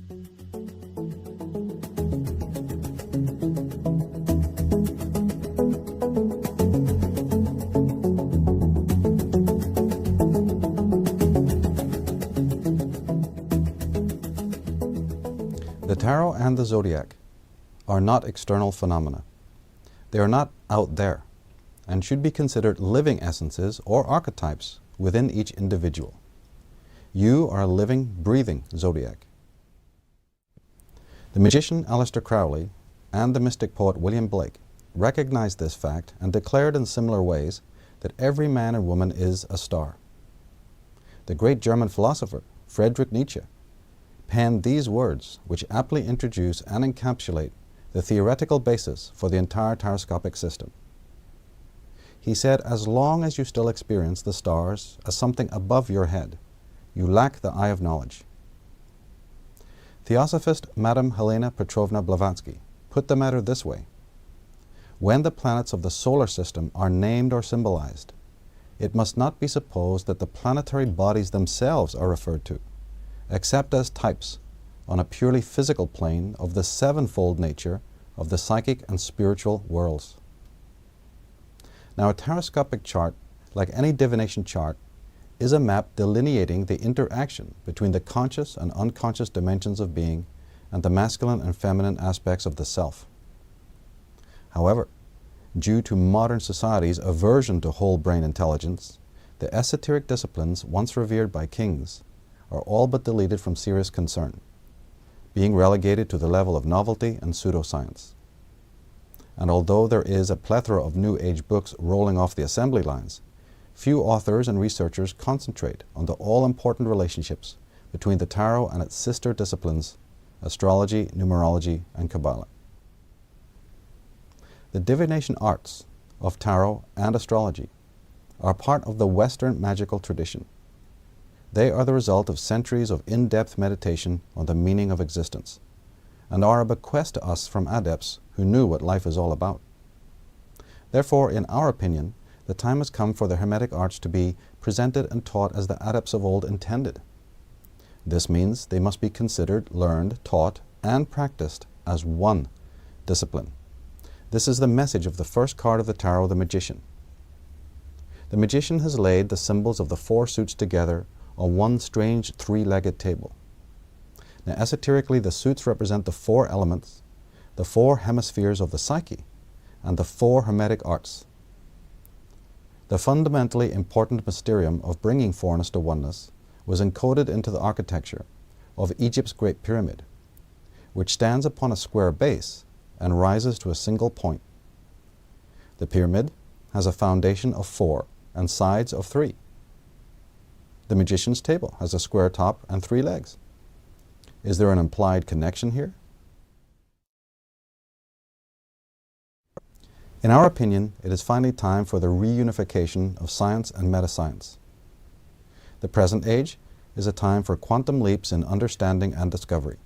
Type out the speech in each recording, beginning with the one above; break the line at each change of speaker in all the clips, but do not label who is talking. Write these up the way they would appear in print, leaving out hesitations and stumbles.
The tarot and the zodiac are not external phenomena. They are not out there and should be considered living essences or archetypes within each individual. You are a living, breathing zodiac. The magician Aleister Crowley and the mystic poet William Blake recognized this fact and declared in similar ways that every man and woman is a star. The great German philosopher Friedrich Nietzsche penned these words, which aptly introduce and encapsulate the theoretical basis for the entire Taroscopic system. He said, "As long as you still experience the stars as something above your head, you lack the eye of knowledge." Theosophist Madame Helena Petrovna Blavatsky put the matter this way: when the planets of the solar system are named or symbolized, it must not be supposed that the planetary bodies themselves are referred to, except as types on a purely physical plane of the sevenfold nature of the psychic and spiritual worlds. Now, a taroscopic chart, like any divination chart, is a map delineating the interaction between the conscious and unconscious dimensions of being and the masculine and feminine aspects of the self. However, due to modern society's aversion to whole brain intelligence, the esoteric disciplines once revered by kings are all but deleted from serious concern, being relegated to the level of novelty and pseudoscience. And although there is a plethora of New Age books rolling off the assembly lines, few authors and researchers concentrate on the all-important relationships between the tarot and its sister disciplines, astrology, numerology, and Kabbalah. The divination arts of tarot and astrology are part of the Western magical tradition. They are the result of centuries of in-depth meditation on the meaning of existence, and are a bequest to us from adepts who knew what life is all about. Therefore, in our opinion, the time has come for the Hermetic arts to be presented and taught as the adepts of old intended. This means they must be considered, learned, taught, and practiced as one discipline. This is the message of the first card of the tarot, the Magician. The Magician has laid the symbols of the four suits together on one strange three-legged table. Now, esoterically, the suits represent the four elements, the four hemispheres of the psyche, and the four Hermetic arts. The fundamentally important mysterium of bringing fourness to oneness was encoded into the architecture of Egypt's Great Pyramid, which stands upon a square base and rises to a single point. The pyramid has a foundation of 4 and sides of 3. The magician's table has a square top and 3 legs. Is there an implied connection here? In our opinion, it is finally time for the reunification of science and metascience. The present age is a time for quantum leaps in understanding and discovery.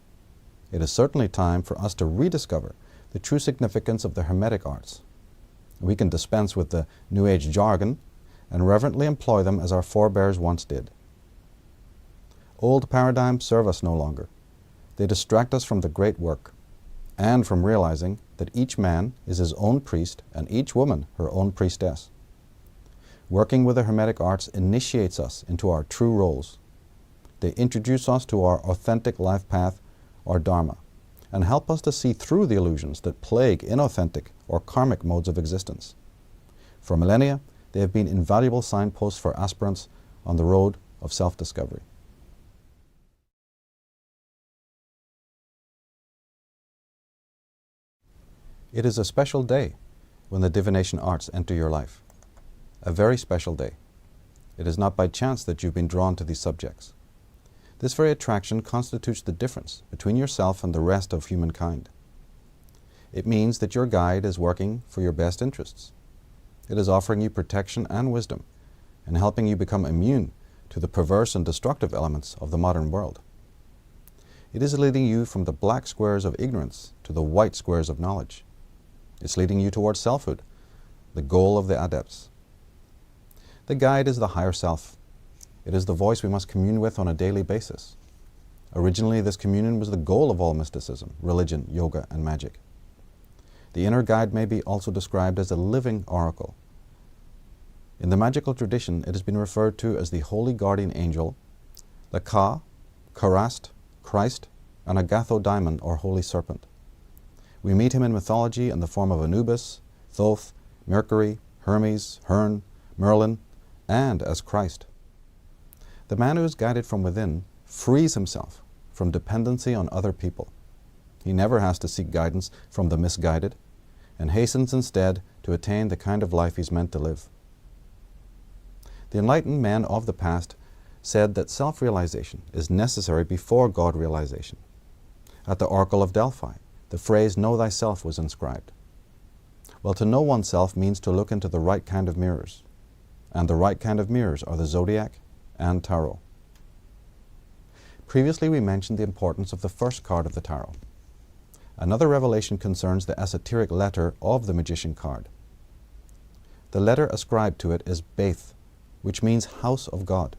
It is certainly time for us to rediscover the true significance of the Hermetic arts. We can dispense with the New Age jargon and reverently employ them as our forebears once did. Old paradigms serve us no longer. They distract us from the great work and from realizing that each man is his own priest and each woman her own priestess. Working with the Hermetic arts initiates us into our true roles. They introduce us to our authentic life path, or Dharma, and help us to see through the illusions that plague inauthentic or karmic modes of existence. For millennia, they have been invaluable signposts for aspirants on the road of self-discovery. It is a special day when the divination arts enter your life. A very special day. It is not by chance that you've been drawn to these subjects. This very attraction constitutes the difference between yourself and the rest of humankind. It means that your guide is working for your best interests. It is offering you protection and wisdom and helping you become immune to the perverse and destructive elements of the modern world. It is leading you from the black squares of ignorance to the white squares of knowledge. It's leading you towards selfhood, the goal of the adepts. The guide is the higher self. It is the voice we must commune with on a daily basis. Originally, this communion was the goal of all mysticism, religion, yoga, and magic. The inner guide may be also described as a living oracle. In the magical tradition, it has been referred to as the holy guardian angel, the Ka, Karast, Christ, and Agatho daimon, or holy serpent. We meet him in mythology in the form of Anubis, Thoth, Mercury, Hermes, Herne, Merlin, and as Christ. The man who is guided from within frees himself from dependency on other people. He never has to seek guidance from the misguided, and hastens instead to attain the kind of life he's meant to live. The enlightened men of the past said that self-realization is necessary before God-realization. At the Oracle of Delphi, the phrase "know thyself" was inscribed. Well, to know oneself means to look into the right kind of mirrors, and the right kind of mirrors are the zodiac and tarot. Previously, we mentioned the importance of the first card of the tarot. Another revelation concerns the esoteric letter of the magician card. The letter ascribed to it is Beth, which means house of God.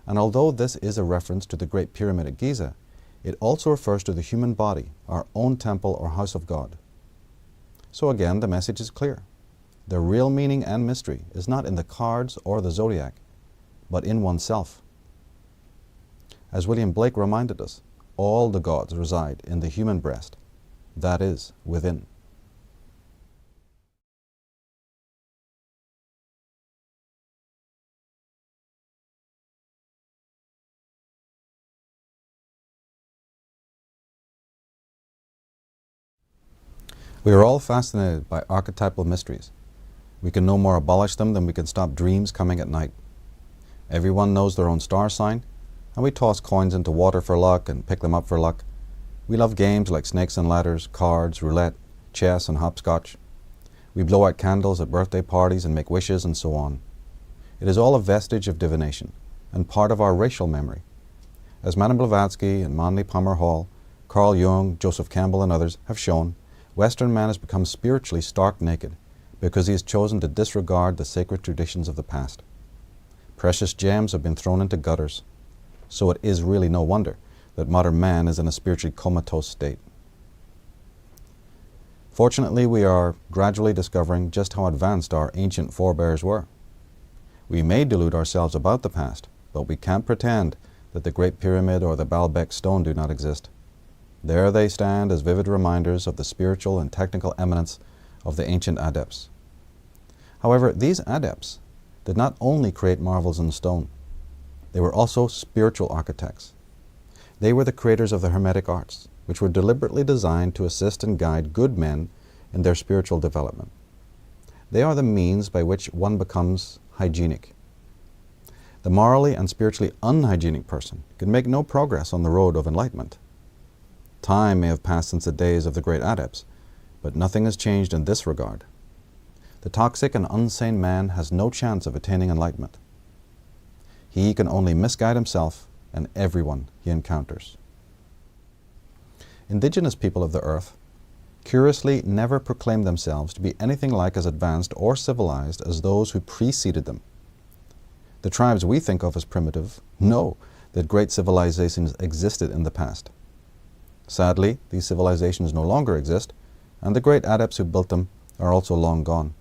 And although this is a reference to the Great Pyramid at Giza, it also refers to the human body, our own temple or house of God. So again, the message is clear. The real meaning and mystery is not in the cards or the zodiac, but in oneself. As William Blake reminded us, all the gods reside in the human breast, that is, within. We are all fascinated by archetypal mysteries. We can no more abolish them than we can stop dreams coming at night. Everyone knows their own star sign, and we toss coins into water for luck and pick them up for luck. We love games like snakes and ladders, cards, roulette, chess, and hopscotch. We blow out candles at birthday parties and make wishes and so on. It is all a vestige of divination and part of our racial memory. As Madame Blavatsky and Manly Palmer Hall, Carl Jung, Joseph Campbell, and others have shown, Western man has become spiritually stark naked because he has chosen to disregard the sacred traditions of the past. Precious gems have been thrown into gutters, so it is really no wonder that modern man is in a spiritually comatose state. Fortunately, we are gradually discovering just how advanced our ancient forebears were. We may delude ourselves about the past, but we can't pretend that the Great Pyramid or the Baalbek stone do not exist. There they stand as vivid reminders of the spiritual and technical eminence of the ancient adepts. However, these adepts did not only create marvels in stone, they were also spiritual architects. They were the creators of the Hermetic arts, which were deliberately designed to assist and guide good men in their spiritual development. They are the means by which one becomes hygienic. The morally and spiritually unhygienic person can make no progress on the road of enlightenment. Time may have passed since the days of the great adepts, but nothing has changed in this regard. The toxic and unsane man has no chance of attaining enlightenment. He can only misguide himself and everyone he encounters. Indigenous people of the earth curiously never proclaimed themselves to be anything like as advanced or civilized as those who preceded them. The tribes we think of as primitive know that great civilizations existed in the past. Sadly, these civilizations no longer exist, and the great adepts who built them are also long gone.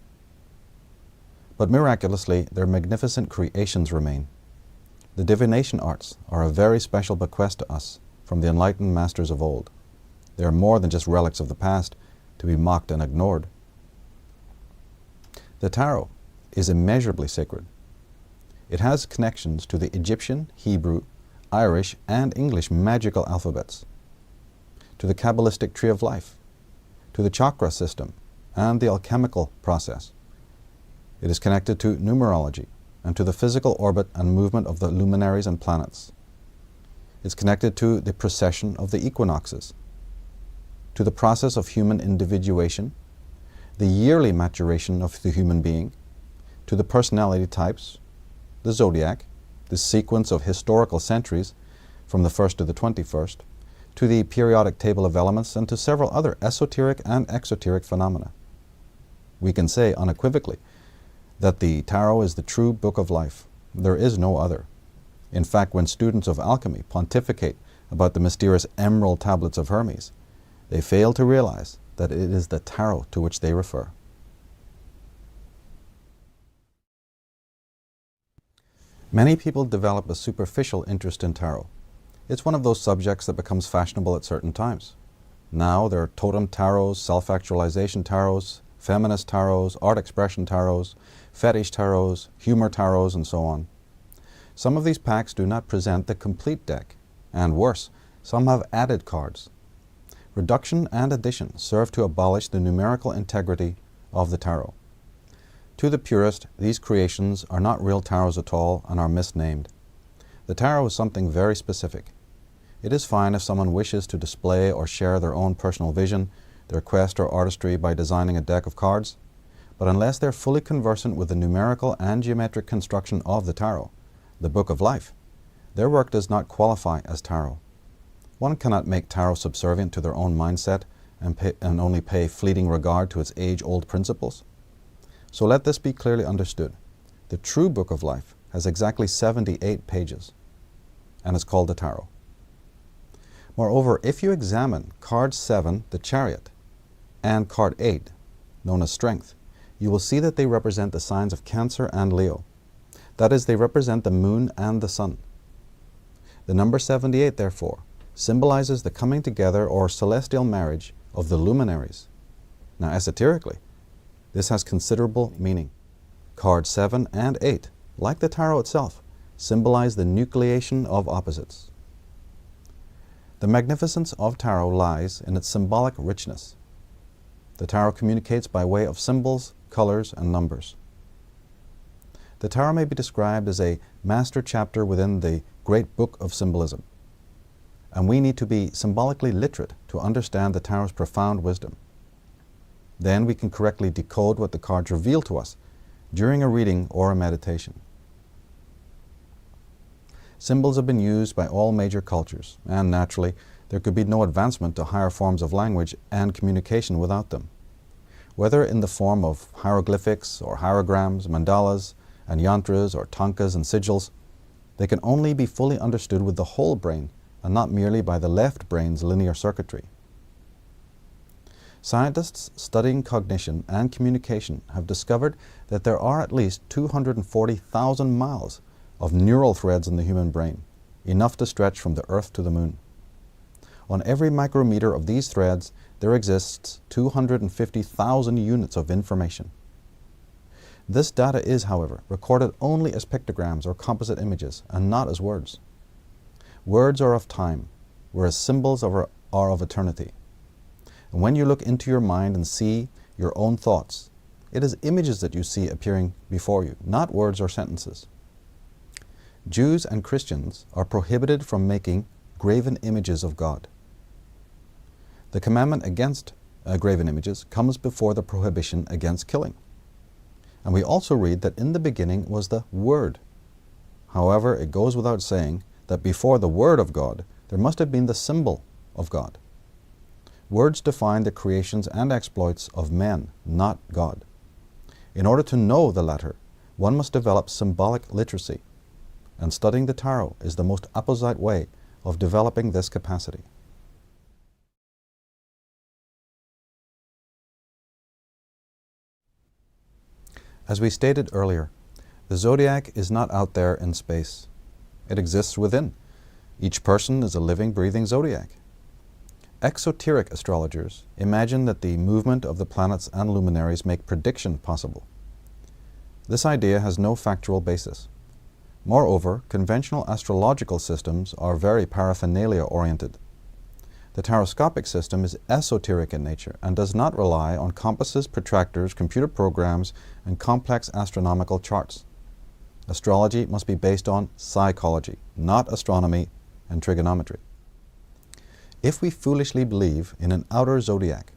But miraculously, their magnificent creations remain. The divination arts are a very special bequest to us from the enlightened masters of old. They are more than just relics of the past to be mocked and ignored. The tarot is immeasurably sacred. It has connections to the Egyptian, Hebrew, Irish, and English magical alphabets, to the Kabbalistic tree of life, to the chakra system, and the alchemical process. It is connected to numerology and to the physical orbit and movement of the luminaries and planets. It's connected to the precession of the equinoxes, to the process of human individuation, the yearly maturation of the human being, to the personality types, the zodiac, the sequence of historical centuries from the 1st to the 21st, to the periodic table of elements, and to several other esoteric and exoteric phenomena. We can say unequivocally that the tarot is the true book of life. There is no other. In fact, when students of alchemy pontificate about the mysterious emerald tablets of Hermes, they fail to realize that it is the tarot to which they refer. Many people develop a superficial interest in tarot. It's one of those subjects that becomes fashionable at certain times. Now there are totem tarots, self-actualization tarots, feminist tarots, art expression tarots, fetish tarots, humor tarots, and so on. Some of these packs do not present the complete deck, and worse, some have added cards. Reduction and addition serve to abolish the numerical integrity of the tarot. To the purist, these creations are not real tarots at all and are misnamed. The tarot is something very specific. It is fine if someone wishes to display or share their own personal vision, their quest or artistry by designing a deck of cards, but unless they're fully conversant with the numerical and geometric construction of the tarot, the book of life, their work does not qualify as tarot. One cannot make tarot subservient to their own mindset and only pay fleeting regard to its age-old principles. So let this be clearly understood. The true book of life has exactly 78 pages and is called the tarot. Moreover, if you examine card 7, the Chariot, and card 8, known as Strength, you will see that they represent the signs of Cancer and Leo. That is, they represent the moon and the sun. The number 78, therefore, symbolizes the coming together or celestial marriage of the luminaries. Now, esoterically, this has considerable meaning. Cards 7 and 8, like the tarot itself, symbolize the nucleation of opposites. The magnificence of tarot lies in its symbolic richness. The tarot communicates by way of symbols, colors, and numbers. The tarot may be described as a master chapter within the great book of symbolism, and we need to be symbolically literate to understand the tarot's profound wisdom. Then we can correctly decode what the cards reveal to us during a reading or a meditation. Symbols have been used by all major cultures, and naturally, there could be no advancement to higher forms of language and communication without them. Whether in the form of hieroglyphics or hierograms, mandalas, and yantras, or tankas and sigils, they can only be fully understood with the whole brain and not merely by the left brain's linear circuitry. Scientists studying cognition and communication have discovered that there are at least 240,000 miles of neural threads in the human brain, enough to stretch from the Earth to the Moon. On every micrometer of these threads, there exists 250,000 units of information. This data is, however, recorded only as pictograms or composite images, and not as words. Words are of time, whereas symbols are of eternity. And when you look into your mind and see your own thoughts, it is images that you see appearing before you, not words or sentences. Jews and Christians are prohibited from making graven images of God. The commandment against graven images comes before the prohibition against killing. And we also read that in the beginning was the Word. However, it goes without saying that before the Word of God, there must have been the symbol of God. Words define the creations and exploits of men, not God. In order to know the latter, one must develop symbolic literacy, and studying the tarot is the most apposite way of developing this capacity. As we stated earlier, the zodiac is not out there in space. It exists within. Each person is a living, breathing zodiac. Exoteric astrologers imagine that the movement of the planets and luminaries make prediction possible. This idea has no factual basis. Moreover, conventional astrological systems are very paraphernalia-oriented. The Taroscopic system is esoteric in nature and does not rely on compasses, protractors, computer programs, and complex astronomical charts. Astrology must be based on psychology, not astronomy and trigonometry. If we foolishly believe in an outer zodiac,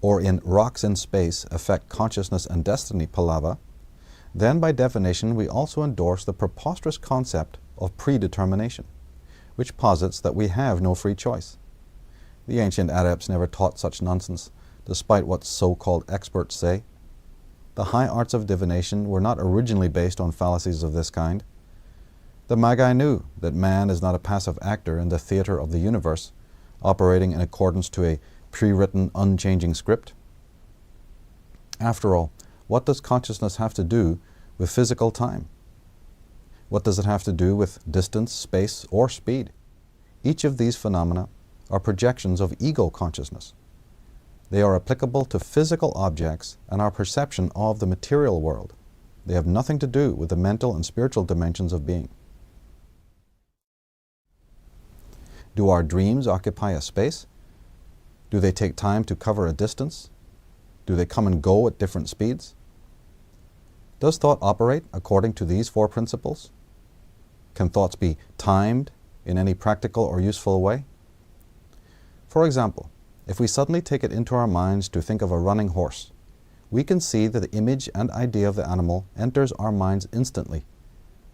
or in rocks in space affect consciousness and destiny palava, then by definition we also endorse the preposterous concept of predetermination, which posits that we have no free choice. The ancient adepts never taught such nonsense, despite what so-called experts say. The high arts of divination were not originally based on fallacies of this kind. The Magi knew that man is not a passive actor in the theater of the universe, operating in accordance to a pre-written, unchanging script. After all, what does consciousness have to do with physical time? What does it have to do with distance, space, or speed? Each of these phenomena are projections of ego consciousness. They are applicable to physical objects and our perception of the material world. They have nothing to do with the mental and spiritual dimensions of being. Do our dreams occupy a space? Do they take time to cover a distance? Do they come and go at different speeds? Does thought operate according to these four principles? Can thoughts be timed in any practical or useful way? For example, if we suddenly take it into our minds to think of a running horse, we can see that the image and idea of the animal enters our minds instantly.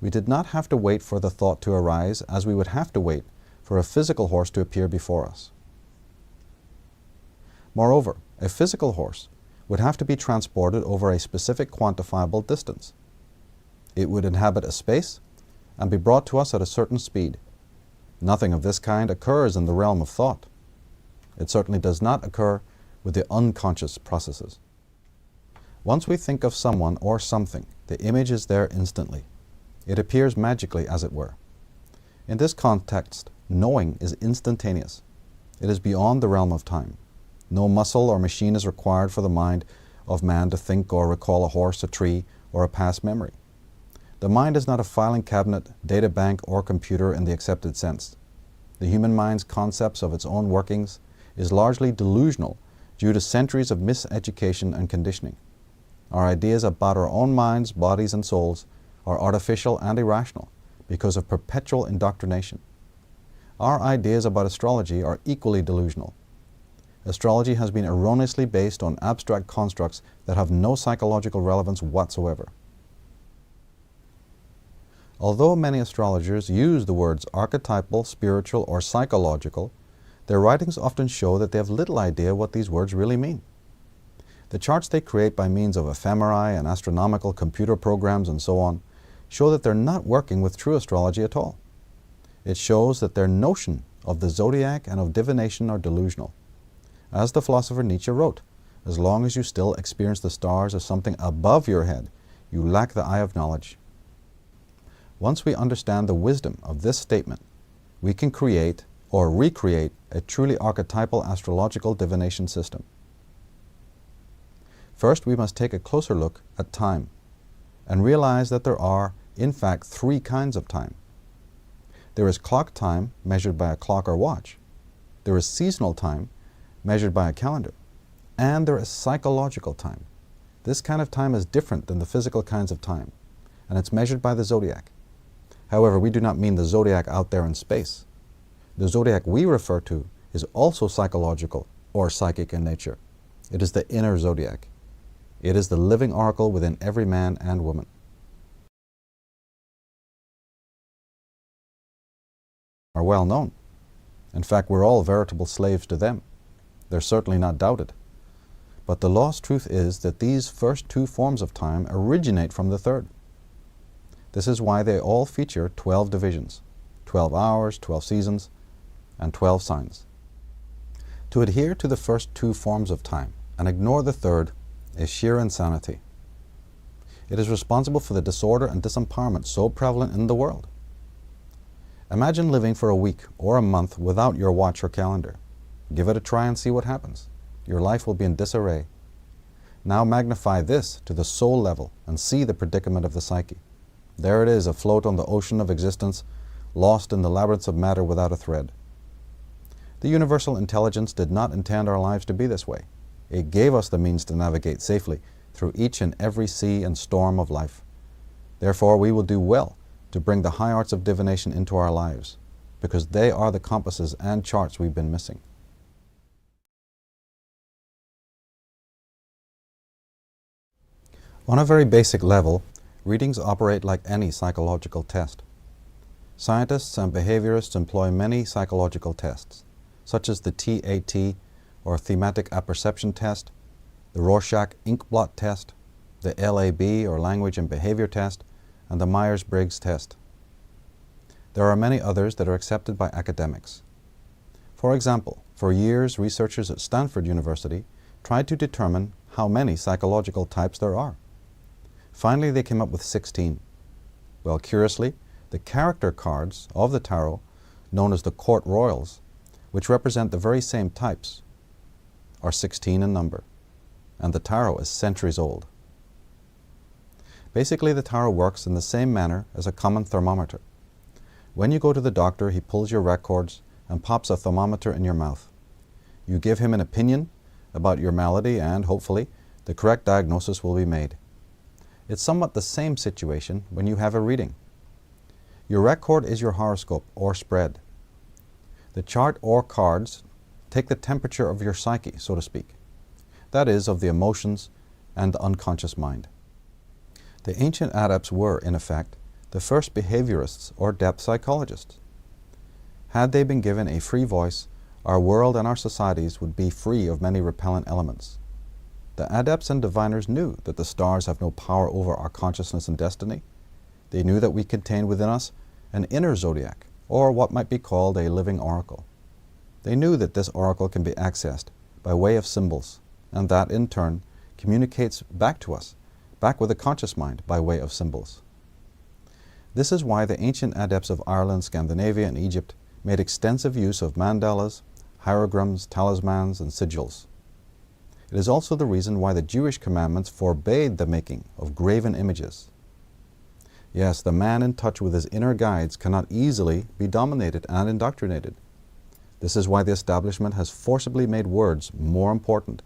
We did not have to wait for the thought to arise, as we would have to wait for a physical horse to appear before us. Moreover, a physical horse would have to be transported over a specific quantifiable distance. It would inhabit a space and be brought to us at a certain speed. Nothing of this kind occurs in the realm of thought. It certainly does not occur with the unconscious processes. Once we think of someone or something, the image is there instantly. It appears magically, as it were. In this context, knowing is instantaneous. It is beyond the realm of time. No muscle or machine is required for the mind of man to think or recall a horse, a tree, or a past memory. The mind is not a filing cabinet, data bank, or computer in the accepted sense. The human mind's concepts of its own workings is largely delusional due to centuries of miseducation and conditioning. Our ideas about our own minds, bodies, and souls are artificial and irrational because of perpetual indoctrination. Our ideas about astrology are equally delusional. Astrology has been erroneously based on abstract constructs that have no psychological relevance whatsoever. Although many astrologers use the words archetypal, spiritual, or psychological, their writings often show that they have little idea what these words really mean. The charts they create by means of ephemerae and astronomical computer programs and so on show that they're not working with true astrology at all. It shows that their notion of the zodiac and of divination are delusional. As the philosopher Nietzsche wrote, as long as you still experience the stars as something above your head, you lack the eye of knowledge. Once we understand the wisdom of this statement, we can create or recreate a truly archetypal astrological divination system. First, we must take a closer look at time and realize that there are, in fact, three kinds of time. There is clock time, measured by a clock or watch. There is seasonal time, measured by a calendar. And there is psychological time. This kind of time is different than the physical kinds of time, and it's measured by the zodiac. However, we do not mean the zodiac out there in space. The zodiac we refer to is also psychological or psychic in nature. It is the inner zodiac. It is the living oracle within every man and woman. Are well known. In fact, we're all veritable slaves to them. They're certainly not doubted. But the lost truth is that these first two forms of time originate from the third. This is why they all feature 12 divisions, 12 hours, 12 seasons, and 12 signs. To adhere to the first two forms of time and ignore the third is sheer insanity. It is responsible for the disorder and disempowerment so prevalent in the world. Imagine living for a week or a month without your watch or calendar. Give it a try and see what happens. Your life will be in disarray. Now magnify this to the soul level and see the predicament of the psyche. There it is, afloat on the ocean of existence, lost in the labyrinths of matter without a thread. The universal intelligence did not intend our lives to be this way. It gave us the means to navigate safely through each and every sea and storm of life. Therefore, we will do well to bring the high arts of divination into our lives, because they are the compasses and charts we've been missing. On a very basic level, readings operate like any psychological test. Scientists and behaviorists employ many psychological tests, such as the TAT, or Thematic Apperception Test, the Rorschach Inkblot Test, the LAB, or Language and Behavior Test, and the Myers-Briggs Test. There are many others that are accepted by academics. For example, for years researchers at Stanford University tried to determine how many psychological types there are. Finally, they came up with 16. Well, curiously, the character cards of the tarot, known as the court royals, which represent the very same types, are 16 in number, and the tarot is centuries old. Basically, the tarot works in the same manner as a common thermometer. When you go to the doctor, he pulls your records and pops a thermometer in your mouth. You give him an opinion about your malady and, hopefully, the correct diagnosis will be made. It's somewhat the same situation when you have a reading. Your record is your horoscope or spread. The chart or cards take the temperature of your psyche, so to speak. That is, of the emotions and the unconscious mind. The ancient adepts were, in effect, the first behaviorists or depth psychologists. Had they been given a free voice, our world and our societies would be free of many repellent elements. The adepts and diviners knew that the stars have no power over our consciousness and destiny. They knew that we contain within us an inner zodiac, or what might be called a living oracle. They knew that this oracle can be accessed by way of symbols, and that, in turn, communicates back to us, back with the conscious mind by way of symbols. This is why the ancient adepts of Ireland, Scandinavia, and Egypt made extensive use of mandalas, hieroglyphs, talismans, and sigils. It is also the reason why the Jewish commandments forbade the making of graven images. Yes, the man in touch with his inner guides cannot easily be dominated and indoctrinated. This is why the establishment has forcibly made words more important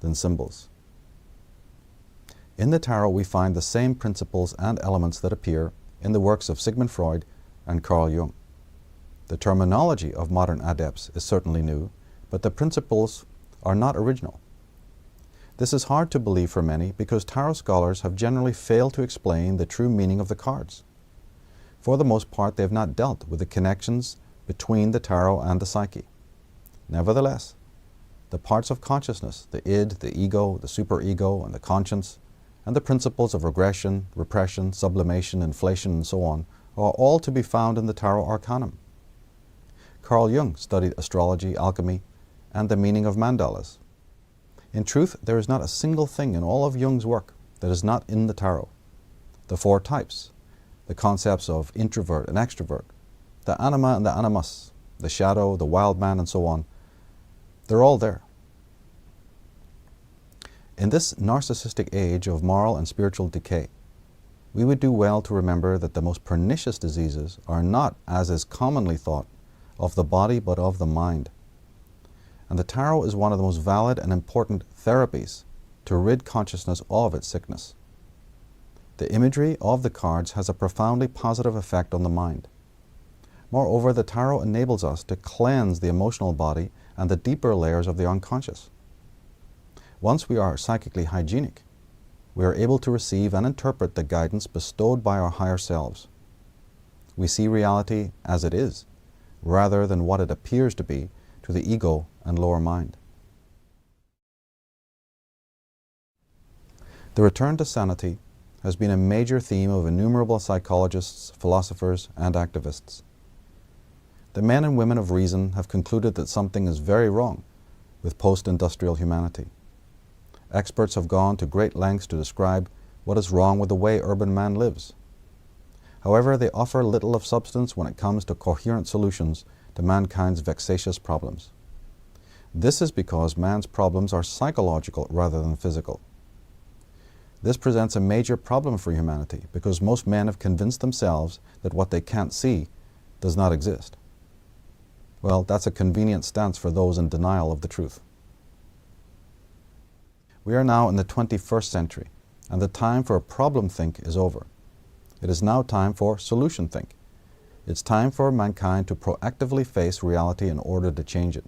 than symbols. In the tarot, we find the same principles and elements that appear in the works of Sigmund Freud and Carl Jung. The terminology of modern adepts is certainly new, but the principles are not original. This is hard to believe for many because tarot scholars have generally failed to explain the true meaning of the cards. For the most part, they have not dealt with the connections between the tarot and the psyche. Nevertheless, the parts of consciousness, the id, the ego, the superego, and the conscience, and the principles of regression, repression, sublimation, inflation, and so on, are all to be found in the tarot arcanum. Carl Jung studied astrology, alchemy, and the meaning of mandalas. In truth, there is not a single thing in all of Jung's work that is not in the tarot. The 4 types, the concepts of introvert and extrovert, the anima and the animus, the shadow, the wild man, and so on, they're all there. In this narcissistic age of moral and spiritual decay, we would do well to remember that the most pernicious diseases are not, as is commonly thought, of the body but of the mind. And the tarot is one of the most valid and important therapies to rid consciousness of its sickness. The imagery of the cards has a profoundly positive effect on the mind. Moreover, the tarot enables us to cleanse the emotional body and the deeper layers of the unconscious. Once we are psychically hygienic, we are able to receive and interpret the guidance bestowed by our higher selves. We see reality as it is, rather than what it appears to be to the ego and lower mind. The return to sanity has been a major theme of innumerable psychologists, philosophers, and activists. The men and women of reason have concluded that something is very wrong with post-industrial humanity. Experts have gone to great lengths to describe what is wrong with the way urban man lives. However, they offer little of substance when it comes to coherent solutions to mankind's vexatious problems. This is because man's problems are psychological rather than physical. This presents a major problem for humanity because most men have convinced themselves that what they can't see does not exist. Well, that's a convenient stance for those in denial of the truth. We are now in the 21st century, and the time for problem think is over. It is now time for solution think. It's time for mankind to proactively face reality in order to change it,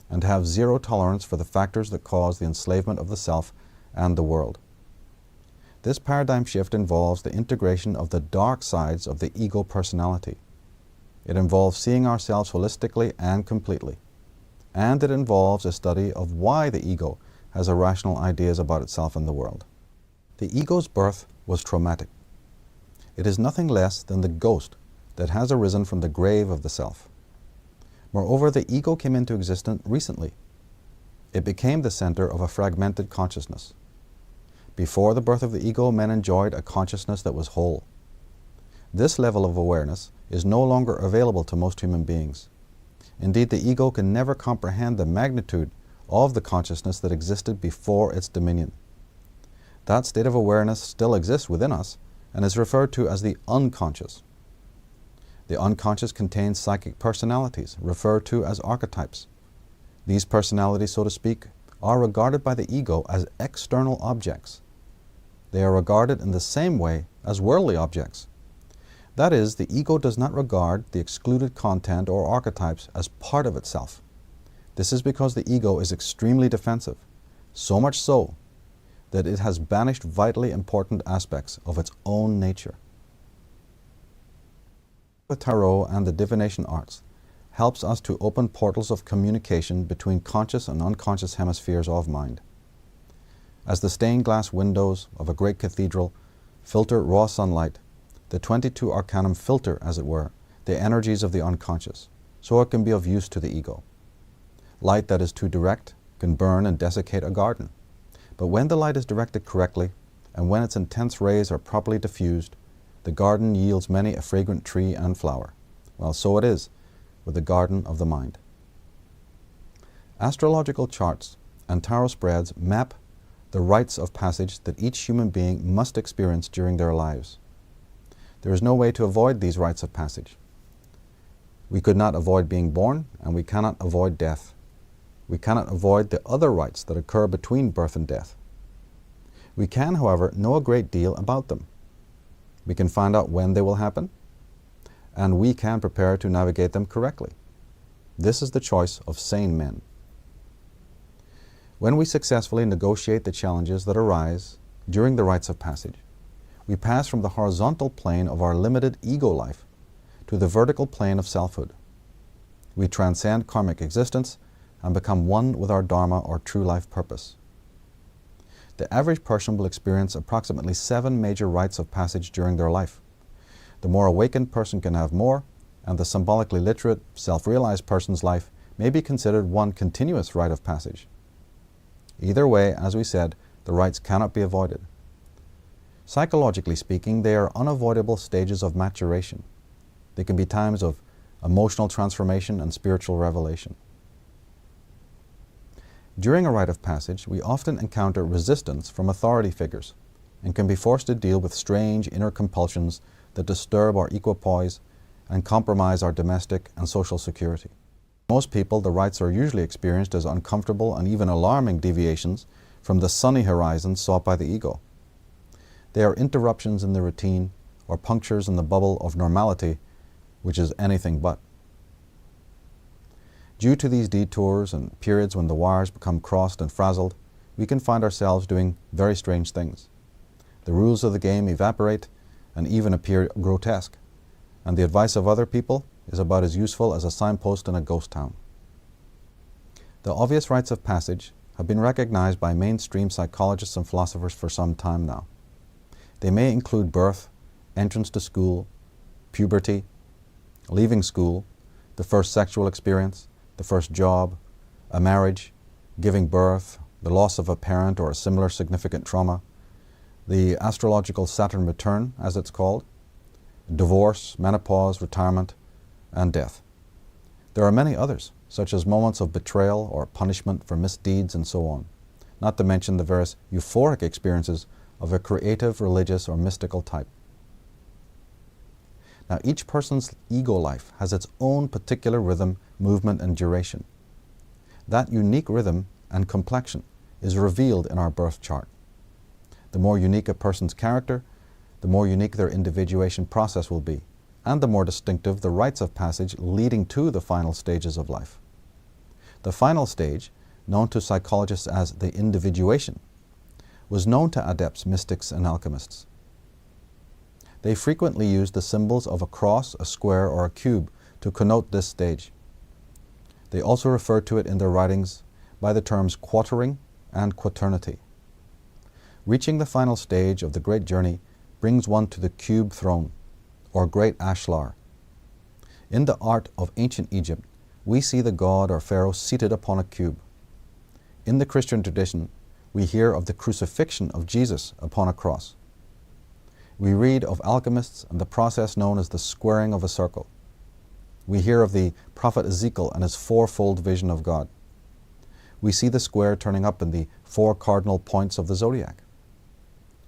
and have zero tolerance for the factors that cause the enslavement of the self and the world. This paradigm shift involves the integration of the dark sides of the ego personality. It involves seeing ourselves holistically and completely. And it involves a study of why the ego has irrational ideas about itself and the world. The ego's birth was traumatic. It is nothing less than the ghost that has arisen from the grave of the self. Moreover, the ego came into existence recently. It became the center of a fragmented consciousness. Before the birth of the ego, men enjoyed a consciousness that was whole. This level of awareness is no longer available to most human beings. Indeed, the ego can never comprehend the magnitude of the consciousness that existed before its dominion. That state of awareness still exists within us and is referred to as the unconscious. The unconscious contains psychic personalities, referred to as archetypes. These personalities, so to speak, are regarded by the ego as external objects. They are regarded in the same way as worldly objects. That is, the ego does not regard the excluded content or archetypes as part of itself. This is because the ego is extremely defensive, so much so that it has banished vitally important aspects of its own nature. The tarot and the divination arts helps us to open portals of communication between conscious and unconscious hemispheres of mind. As the stained glass windows of a great cathedral filter raw sunlight, the 22 arcanum filter, as it were, the energies of the unconscious, so it can be of use to the ego. Light that is too direct can burn and desiccate a garden. But when the light is directed correctly, and when its intense rays are properly diffused, the garden yields many a fragrant tree and flower. Well, so it is with the garden of the mind. Astrological charts and tarot spreads map the rites of passage that each human being must experience during their lives. There is no way to avoid these rites of passage. We could not avoid being born, and we cannot avoid death. We cannot avoid the other rites that occur between birth and death. We can, however, know a great deal about them. We can find out when they will happen, and we can prepare to navigate them correctly. This is the choice of sane men. When we successfully negotiate the challenges that arise during the rites of passage, we pass from the horizontal plane of our limited ego life to the vertical plane of selfhood. We transcend karmic existence and become one with our Dharma or true life purpose. The average person will experience approximately 7 major rites of passage during their life. The more awakened person can have more, and the symbolically literate, self-realized person's life may be considered one continuous rite of passage. Either way, as we said, the rites cannot be avoided. Psychologically speaking, they are unavoidable stages of maturation. They can be times of emotional transformation and spiritual revelation. During a rite of passage, we often encounter resistance from authority figures and can be forced to deal with strange inner compulsions that disturb our equipoise and compromise our domestic and social security. For most people, the rites are usually experienced as uncomfortable and even alarming deviations from the sunny horizon sought by the ego. They are interruptions in the routine or punctures in the bubble of normality, which is anything but. Due to these detours and periods when the wires become crossed and frazzled, we can find ourselves doing very strange things. The rules of the game evaporate and even appear grotesque, and the advice of other people is about as useful as a signpost in a ghost town. The obvious rites of passage have been recognized by mainstream psychologists and philosophers for some time now. They may include birth, entrance to school, puberty, leaving school, the first sexual experience, the first job, a marriage, giving birth, the loss of a parent or a similar significant trauma, the astrological Saturn return, as it's called, divorce, menopause, retirement, and death. There are many others, such as moments of betrayal or punishment for misdeeds and so on, not to mention the various euphoric experiences of a creative, religious, or mystical type. Now, each person's ego life has its own particular rhythm, movement, and duration. That unique rhythm and complexion is revealed in our birth chart. The more unique a person's character, the more unique their individuation process will be, and the more distinctive the rites of passage leading to the final stages of life. The final stage, known to psychologists as the individuation, was known to adepts, mystics, and alchemists. They frequently used the symbols of a cross, a square, or a cube to connote this stage. They also referred to it in their writings by the terms quartering and quaternity. Reaching the final stage of the great journey brings one to the cube throne, or great ashlar, In the art of ancient Egypt, we see the god or pharaoh seated upon a cube. In the Christian tradition, we hear of the crucifixion of Jesus upon a cross. We read of alchemists and the process known as the squaring of a circle. We hear of the prophet Ezekiel and his fourfold vision of God. We see the square turning up in the 4 cardinal points of the zodiac.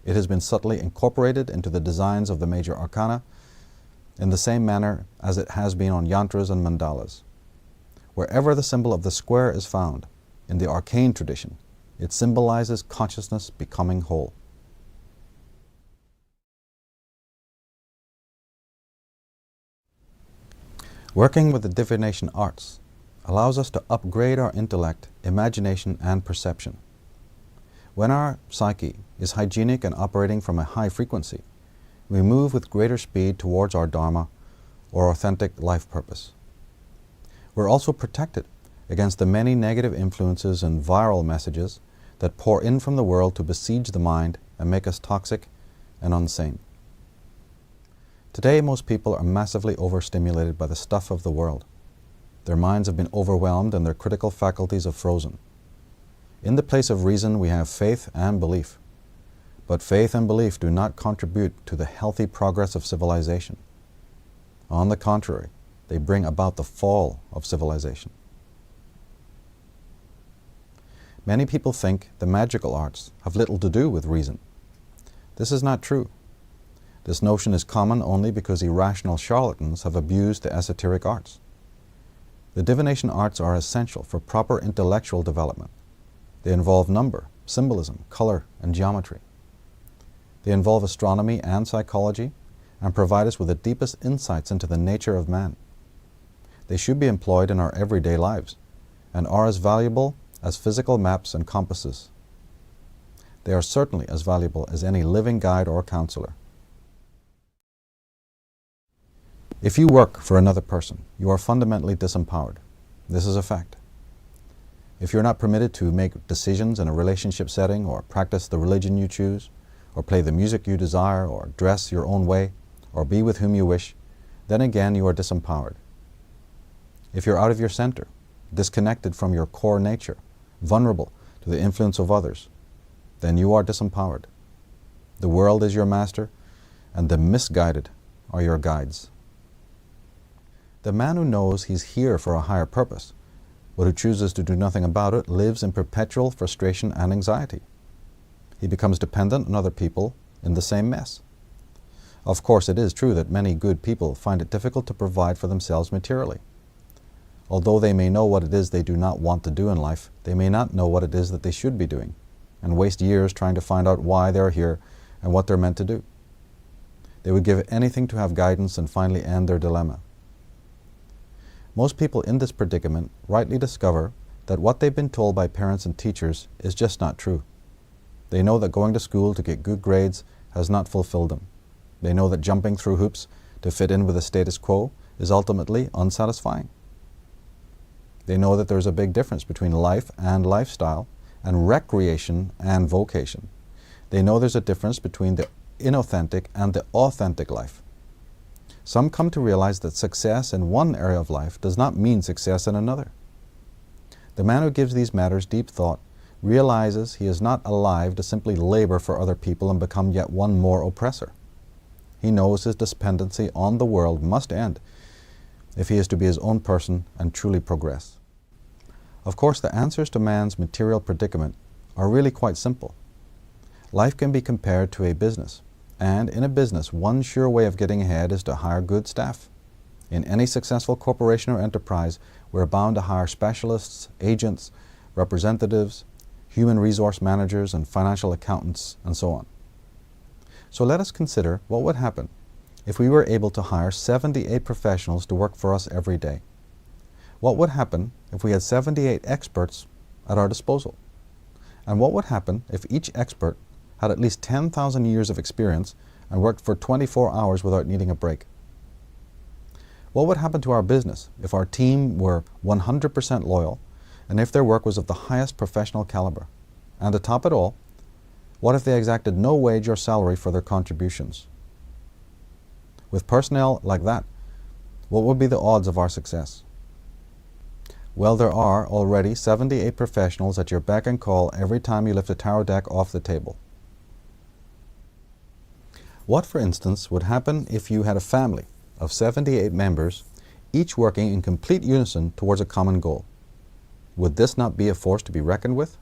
It has been subtly incorporated into the designs of the major arcana in the same manner as it has been on yantras and mandalas. Wherever the symbol of the square is found, in the arcane tradition, it symbolizes consciousness becoming whole. Working with the divination arts allows us to upgrade our intellect, imagination, and perception. When our psyche is hygienic and operating from a high frequency, we move with greater speed towards our Dharma or authentic life purpose. We're also protected against the many negative influences and viral messages that pour in from the world to besiege the mind and make us toxic and unsane. Today, most people are massively overstimulated by the stuff of the world. Their minds have been overwhelmed and their critical faculties have frozen. In the place of reason, we have faith and belief. But faith and belief do not contribute to the healthy progress of civilization. On the contrary, they bring about the fall of civilization. Many people think the magical arts have little to do with reason. This is not true. This notion is common only because irrational charlatans have abused the esoteric arts. The divination arts are essential for proper intellectual development. They involve number, symbolism, color, and geometry. They involve astronomy and psychology and provide us with the deepest insights into the nature of man. They should be employed in our everyday lives and are as valuable as physical maps and compasses. They are certainly as valuable as any living guide or counselor. If you work for another person, you are fundamentally disempowered. This is a fact. If you're not permitted to make decisions in a relationship setting, or practice the religion you choose, or play the music you desire, or dress your own way, or be with whom you wish, then again you are disempowered. If you're out of your center, disconnected from your core nature, vulnerable to the influence of others, then you are disempowered. The world is your master, and the misguided are your guides. The man who knows he's here for a higher purpose, but who chooses to do nothing about it, lives in perpetual frustration and anxiety. He becomes dependent on other people in the same mess. Of course, it is true that many good people find it difficult to provide for themselves materially. Although they may know what it is they do not want to do in life, they may not know what it is that they should be doing, and waste years trying to find out why they're here and what they're meant to do. They would give anything to have guidance and finally end their dilemma. Most people in this predicament rightly discover that what they've been told by parents and teachers is just not true. They know that going to school to get good grades has not fulfilled them. They know that jumping through hoops to fit in with the status quo is ultimately unsatisfying. They know that there's a big difference between life and lifestyle, and recreation and vocation. They know there's a difference between the inauthentic and the authentic life. Some come to realize that success in one area of life does not mean success in another. The man who gives these matters deep thought realizes he is not alive to simply labor for other people and become yet one more oppressor. He knows his dependency on the world must end if he is to be his own person and truly progress. Of course, the answers to man's material predicament are really quite simple. Life can be compared to a business, and in a business, one sure way of getting ahead is to hire good staff. In any successful corporation or enterprise, we're bound to hire specialists, agents, representatives, human resource managers, and financial accountants, and so on. So let us consider what would happen if we were able to hire 78 professionals to work for us every day. What would happen if we had 78 experts at our disposal? And what would happen if each expert had at least 10,000 years of experience and worked for 24 hours without needing a break? What would happen to our business if our team were 100% loyal and if their work was of the highest professional caliber? And to top it all, what if they exacted no wage or salary for their contributions? With personnel like that, What would be the odds of our success? Well, there are already 78 professionals at your beck and call every time you lift a tarot deck off the table. What, for instance, would happen if you had a family of 78 members, each working in complete unison towards a common goal? Would this not be a force to be reckoned with?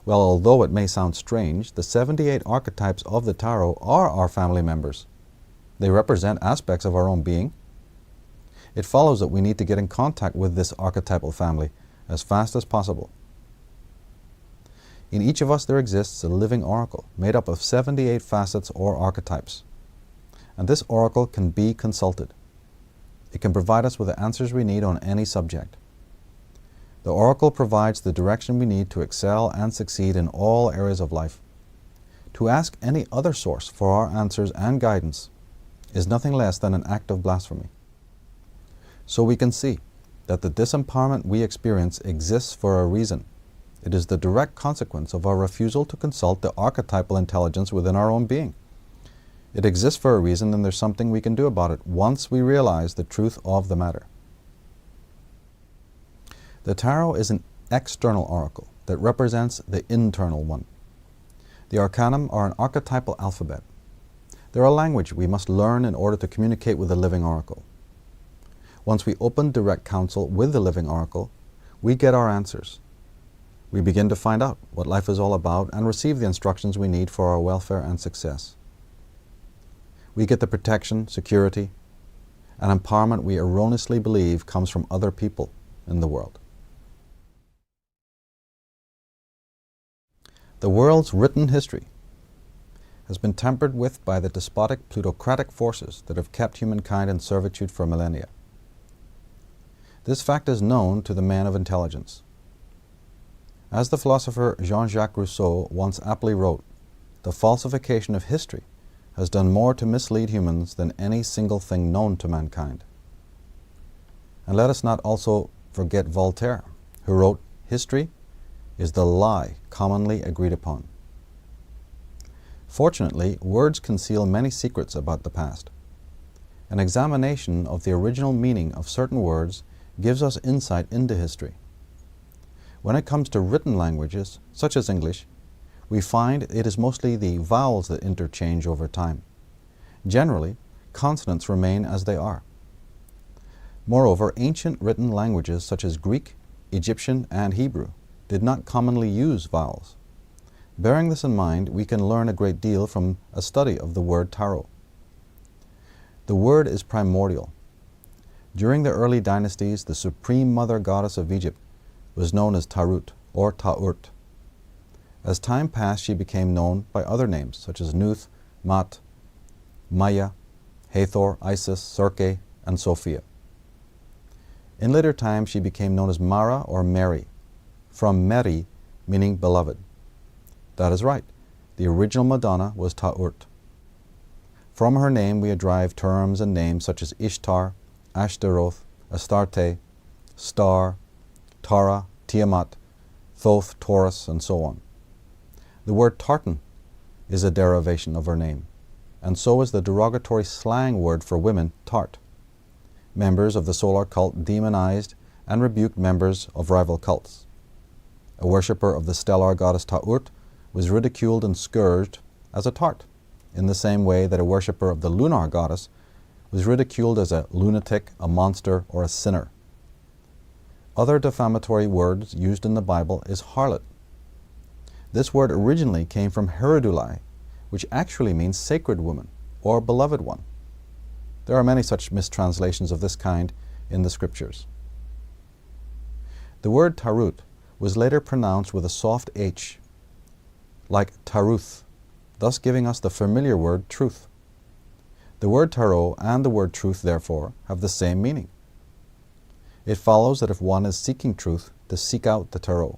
Well, although it may sound strange, the 78 archetypes of the tarot are our family members. They represent aspects of our own being. It follows that we need to get in contact with this archetypal family as fast as possible. In each of us there exists a living oracle made up of 78 facets or archetypes. And this oracle can be consulted. It can provide us with the answers we need on any subject. The oracle provides the direction we need to excel and succeed in all areas of life. To ask any other source for our answers and guidance is nothing less than an act of blasphemy. So we can see that the disempowerment we experience exists for a reason. It is the direct consequence of our refusal to consult the archetypal intelligence within our own being. It exists for a reason, and there's something we can do about it once we realize the truth of the matter. The tarot is an external oracle that represents the internal one. The arcanum are an archetypal alphabet. They're a language we must learn in order to communicate with the living oracle. Once we open direct counsel with the living oracle, we get our answers. We begin to find out what life is all about and receive the instructions we need for our welfare and success. We get the protection, security, and empowerment we erroneously believe comes from other people in the world. The world's written history has been tampered with by the despotic plutocratic forces that have kept humankind in servitude for millennia. This fact is known to the man of intelligence. As the philosopher Jean-Jacques Rousseau once aptly wrote, the falsification of history has done more to mislead humans than any single thing known to mankind. And let us not also forget Voltaire, who wrote, "History is the lie commonly agreed upon." Fortunately, words conceal many secrets about the past. An examination of the original meaning of certain words gives us insight into history. When it comes to written languages, such as English, we find it is mostly the vowels that interchange over time. Generally, consonants remain as they are. Moreover, ancient written languages such as Greek, Egyptian, and Hebrew did not commonly use vowels. Bearing this in mind, we can learn a great deal from a study of the word tarot. The word is primordial. During the early dynasties, the supreme mother goddess of Egypt was known as Tarut or Taurt. As time passed, she became known by other names such as Nuth, Mat, Maya, Hathor, Isis, Serke, and Sophia. In later times, she became known as Mara or Mary, from Meri, meaning beloved. That is right. The original Madonna was Taurt. From her name we derive terms and names such as Ishtar, Ashtaroth, Astarte, Star, Tara, Tiamat, Thoth, Taurus, and so on. The word tartan is a derivation of her name, and so is the derogatory slang word for women, tart. Members of the solar cult demonized and rebuked members of rival cults. A worshipper of the stellar goddess Taurt was ridiculed and scourged as a tart, in the same way that a worshipper of the lunar goddess was ridiculed as a lunatic, a monster, or a sinner. Other defamatory words used in the Bible is harlot. This word originally came from Herodulai, which actually means sacred woman or beloved one. There are many such mistranslations of this kind in the scriptures. The word Tarut was later pronounced with a soft H, like Taruth, thus giving us the familiar word truth. The word tarot and the word truth, therefore, have the same meaning. It follows that if one is seeking truth, to seek out the tarot.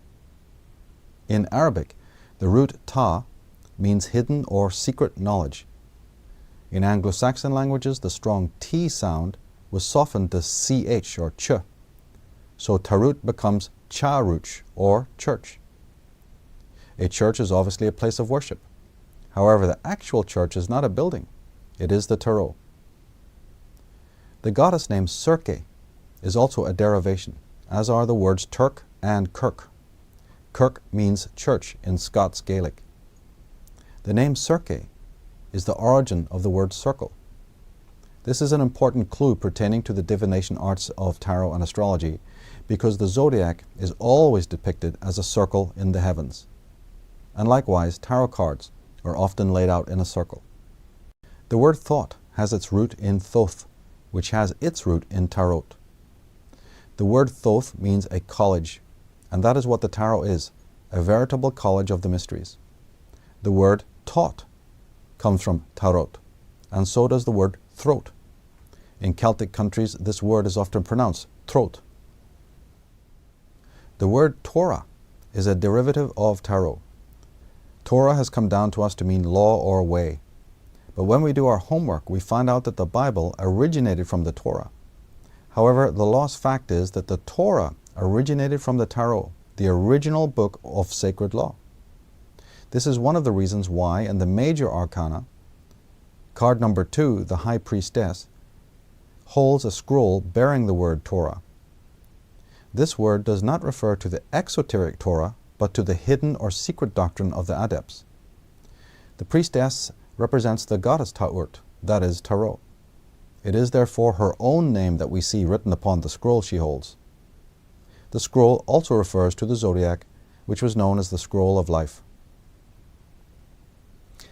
In Arabic, the root ta means hidden or secret knowledge. In Anglo-Saxon languages, the strong T sound was softened to ch or ch, so tarut becomes charuch or church. A church is obviously a place of worship. However, the actual church is not a building. It is the tarot. The goddess name Circe is also a derivation, as are the words Turk and Kirk. Kirk means church in Scots Gaelic. The name Circe is the origin of the word circle. This is an important clue pertaining to the divination arts of tarot and astrology, because the zodiac is always depicted as a circle in the heavens. And likewise, tarot cards are often laid out in a circle. The word thought has its root in thoth, which has its root in tarot. The word thoth means a college, and that is what the tarot is, a veritable college of the mysteries. The word taught comes from tarot, and so does the word throat. In Celtic countries, this word is often pronounced throat. The word Torah is a derivative of tarot. Torah has come down to us to mean law or way. But when we do our homework, we find out that the Bible originated from the Torah. However, the lost fact is that the Torah originated from the Tarot, the original book of sacred law. This is one of the reasons why in the major arcana, card number 2, the High Priestess, holds a scroll bearing the word Torah. This word does not refer to the exoteric Torah, but to the hidden or secret doctrine of the adepts. The priestess represents the goddess Ta'urt, that is, Tarot. It is therefore her own name that we see written upon the scroll she holds. The scroll also refers to the zodiac, which was known as the Scroll of Life.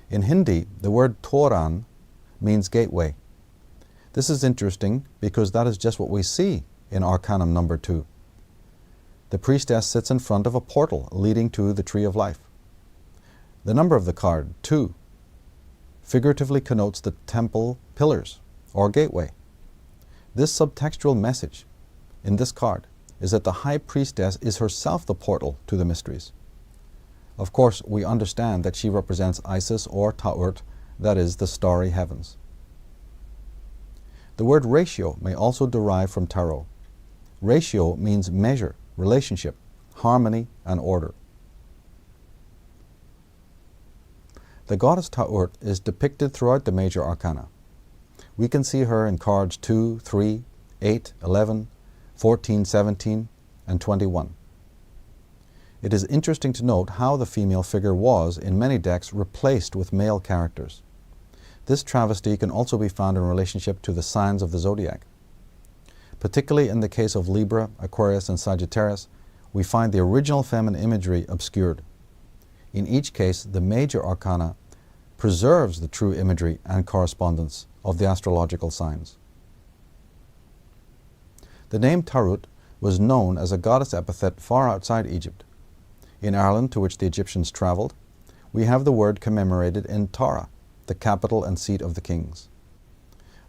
In Hindi, the word Toran means gateway. This is interesting because that is just what we see in Arcanum number 2. The priestess sits in front of a portal leading to the Tree of Life. The number of the card, 2, figuratively connotes the temple pillars or gateway. This subtextual message in this card is that the High Priestess is herself the portal to the mysteries. Of course, we understand that she represents Isis or Ta'urt, that is, the starry heavens. The word ratio may also derive from tarot. Ratio means measure, relationship, harmony, and order. The goddess Ta'urt is depicted throughout the major arcana. We can see her in cards 2, 3, 8, 11, 14, 17, and 21. It is interesting to note how the female figure was, in many decks, replaced with male characters. This travesty can also be found in relationship to the signs of the zodiac. Particularly in the case of Libra, Aquarius, and Sagittarius, we find the original feminine imagery obscured. In each case, the major arcana preserves the true imagery and correspondence of the astrological signs. The name Tarut was known as a goddess epithet far outside Egypt. In Ireland, to which the Egyptians traveled, we have the word commemorated in Tara, the capital and seat of the kings.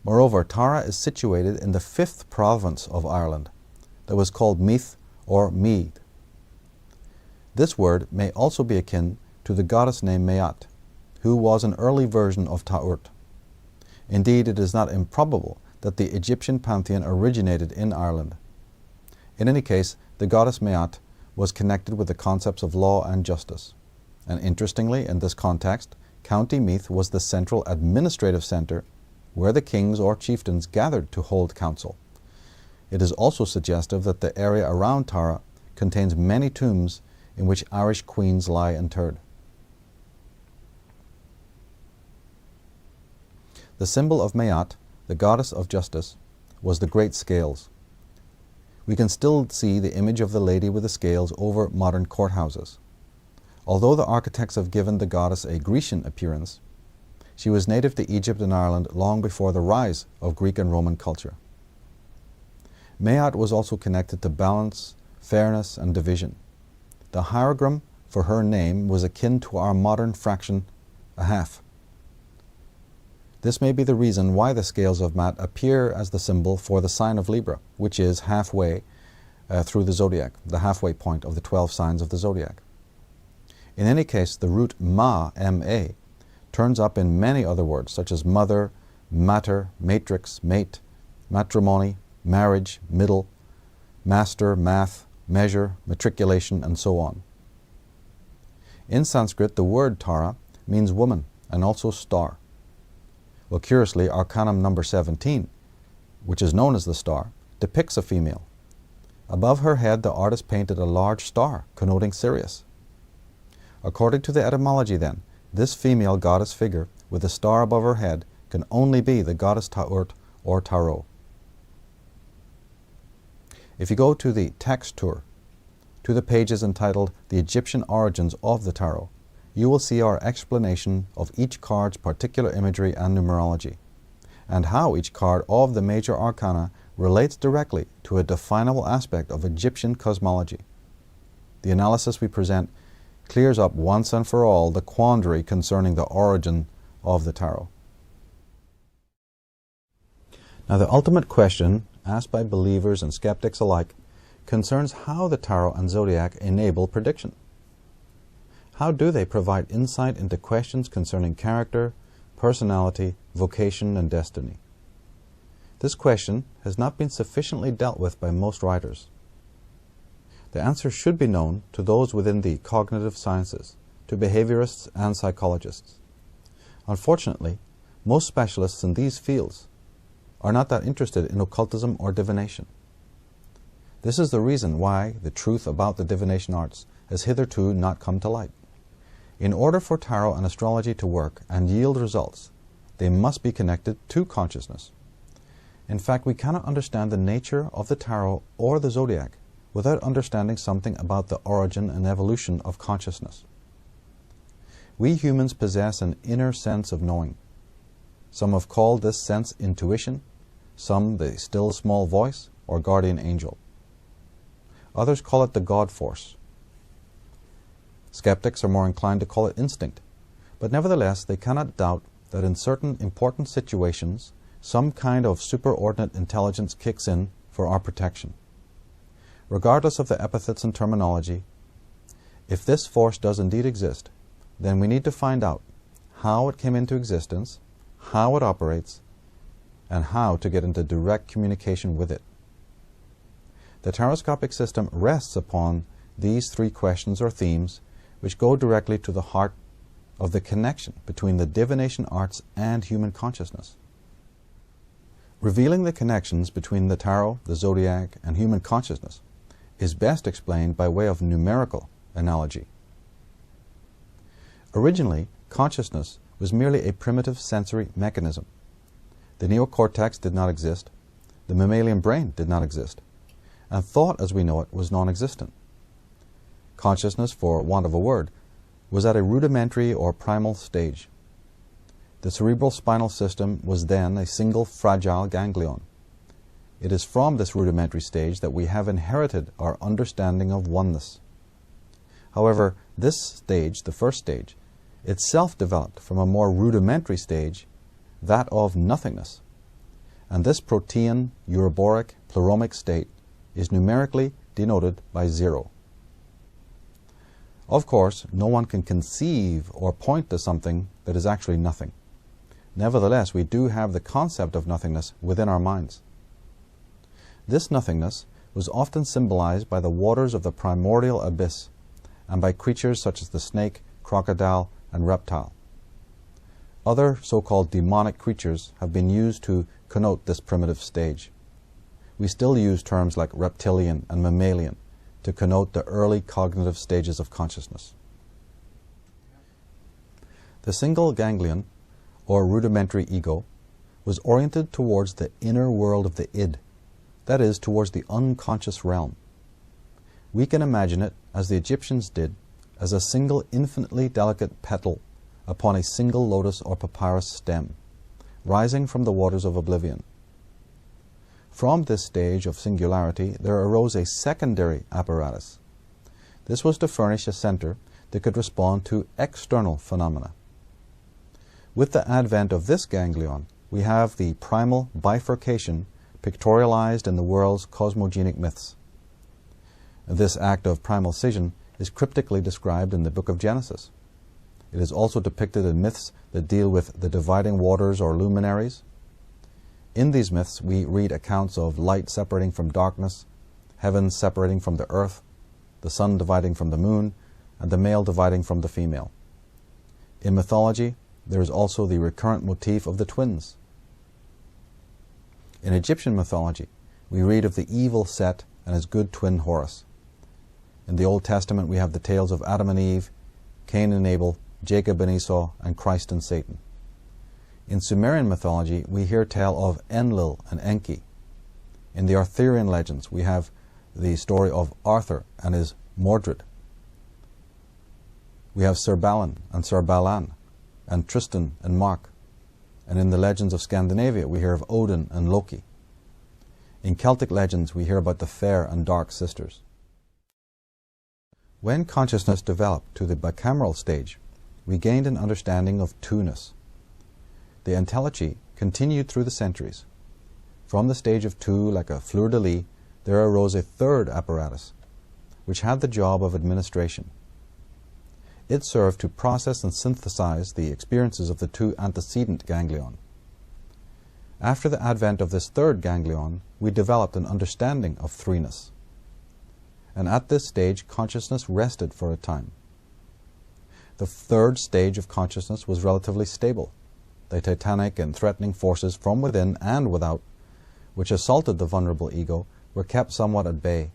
Moreover, Tara is situated in the 5th province of Ireland, that was called Meath or Meath. This word may also be akin to the goddess named Maat, who was an early version of Ta'urt. Indeed, it is not improbable that the Egyptian pantheon originated in Ireland. In any case, the goddess Maat was connected with the concepts of law and justice. And interestingly, in this context, County Meath was the central administrative centre where the kings or chieftains gathered to hold council. It is also suggestive that the area around Tara contains many tombs in which Irish queens lie interred. The symbol of Maat, the goddess of justice, was the great scales. We can still see the image of the lady with the scales over modern courthouses. Although the architects have given the goddess a Grecian appearance, she was native to Egypt and Ireland long before the rise of Greek and Roman culture. Maat was also connected to balance, fairness, and division. The hierogram for her name was akin to our modern fraction, a half. This may be the reason why the scales of Maat appear as the symbol for the sign of Libra, which is halfway through the zodiac, the halfway point of the 12 signs of the zodiac. In any case, the root ma, M-A, turns up in many other words, such as mother, matter, matrix, mate, matrimony, marriage, middle, master, math, measure, matriculation, and so on. In Sanskrit, the word Tara means woman and also star. Well, curiously, Arcanum number 17 which is known as the star, depicts a female. Above her head, the artist painted a large star, connoting Sirius. According to the etymology, then, this female goddess figure with a star above her head can only be the goddess Ta'urt or Tarot. If you go to the text tour, to the pages entitled The Egyptian Origins of the Tarot, you will see our explanation of each card's particular imagery and numerology, and how each card of the major arcana relates directly to a definable aspect of Egyptian cosmology. The analysis we present clears up once and for all the quandary concerning the origin of the tarot. Now, the ultimate question asked by believers and skeptics alike concerns how the tarot and zodiac enable prediction. How do they provide insight into questions concerning character, personality, vocation, and destiny? This question has not been sufficiently dealt with by most writers. The answer should be known to those within the cognitive sciences, to behaviorists and psychologists. Unfortunately, most specialists in these fields are not that interested in occultism or divination. This is the reason why the truth about the divination arts has hitherto not come to light. In order for tarot and astrology to work and yield results, they must be connected to consciousness. In fact, we cannot understand the nature of the tarot or the zodiac without understanding something about the origin and evolution of consciousness. We humans possess an inner sense of knowing. Some have called this sense intuition, some the still small voice or guardian angel. Others call it the God force. Skeptics are more inclined to call it instinct, but nevertheless they cannot doubt that in certain important situations some kind of superordinate intelligence kicks in for our protection. Regardless of the epithets and terminology, if this force does indeed exist, then we need to find out how it came into existence, how it operates, and how to get into direct communication with it. The Taroscopic system rests upon these three questions or themes which go directly to the heart of the connection between the divination arts and human consciousness. Revealing the connections between the tarot, the zodiac, and human consciousness is best explained by way of numerical analogy. Originally, consciousness was merely a primitive sensory mechanism. The neocortex did not exist, the mammalian brain did not exist, and thought as we know it was non-existent. Consciousness, for want of a word, was at a rudimentary or primal stage. The cerebral spinal system was then a single fragile ganglion. It is from this rudimentary stage that we have inherited our understanding of oneness. However, this stage, the first stage, itself developed from a more rudimentary stage, that of nothingness. And this protean, uroboric, pleromic state is numerically denoted by 0. Of course, no one can conceive or point to something that is actually nothing. Nevertheless, we do have the concept of nothingness within our minds. This nothingness was often symbolized by the waters of the primordial abyss and by creatures such as the snake, crocodile, and reptile. Other so-called demonic creatures have been used to connote this primitive stage. We still use terms like reptilian and mammalian to connote the early cognitive stages of consciousness. The single ganglion, or rudimentary ego, was oriented towards the inner world of the id, that is, towards the unconscious realm. We can imagine it, as the Egyptians did, as a single infinitely delicate petal upon a single lotus or papyrus stem, rising from the waters of oblivion. From this stage of singularity there arose a secondary apparatus. This was to furnish a center that could respond to external phenomena. With the advent of this ganglion, we have the primal bifurcation pictorialized in the world's cosmogenic myths. This act of primal scission is cryptically described in the book of Genesis. It is also depicted in myths that deal with the dividing waters or luminaries. In these myths, we read accounts of light separating from darkness, heaven separating from the earth, the sun dividing from the moon, and the male dividing from the female. In mythology, there is also the recurrent motif of the twins. In Egyptian mythology, we read of the evil Set and his good twin Horus. In the Old Testament, we have the tales of Adam and Eve, Cain and Abel, Jacob and Esau, and Christ and Satan. In Sumerian mythology, we hear tell of Enlil and Enki. In the Arthurian legends, we have the story of Arthur and his Mordred. We have Sir Balin and Sir Balan, and Tristan and Mark. And in the legends of Scandinavia, we hear of Odin and Loki. In Celtic legends, we hear about the fair and dark sisters. When consciousness developed to the bicameral stage, we gained an understanding of two-ness. The entelechy continued through the centuries. From the stage of two, like a fleur-de-lis, there arose a third apparatus, which had the job of administration. It served to process and synthesize the experiences of the two antecedent ganglion. After the advent of this third ganglion, we developed an understanding of threeness. And at this stage, consciousness rested for a time. The third stage of consciousness was relatively stable. The titanic and threatening forces from within and without, which assaulted the vulnerable ego, were kept somewhat at bay.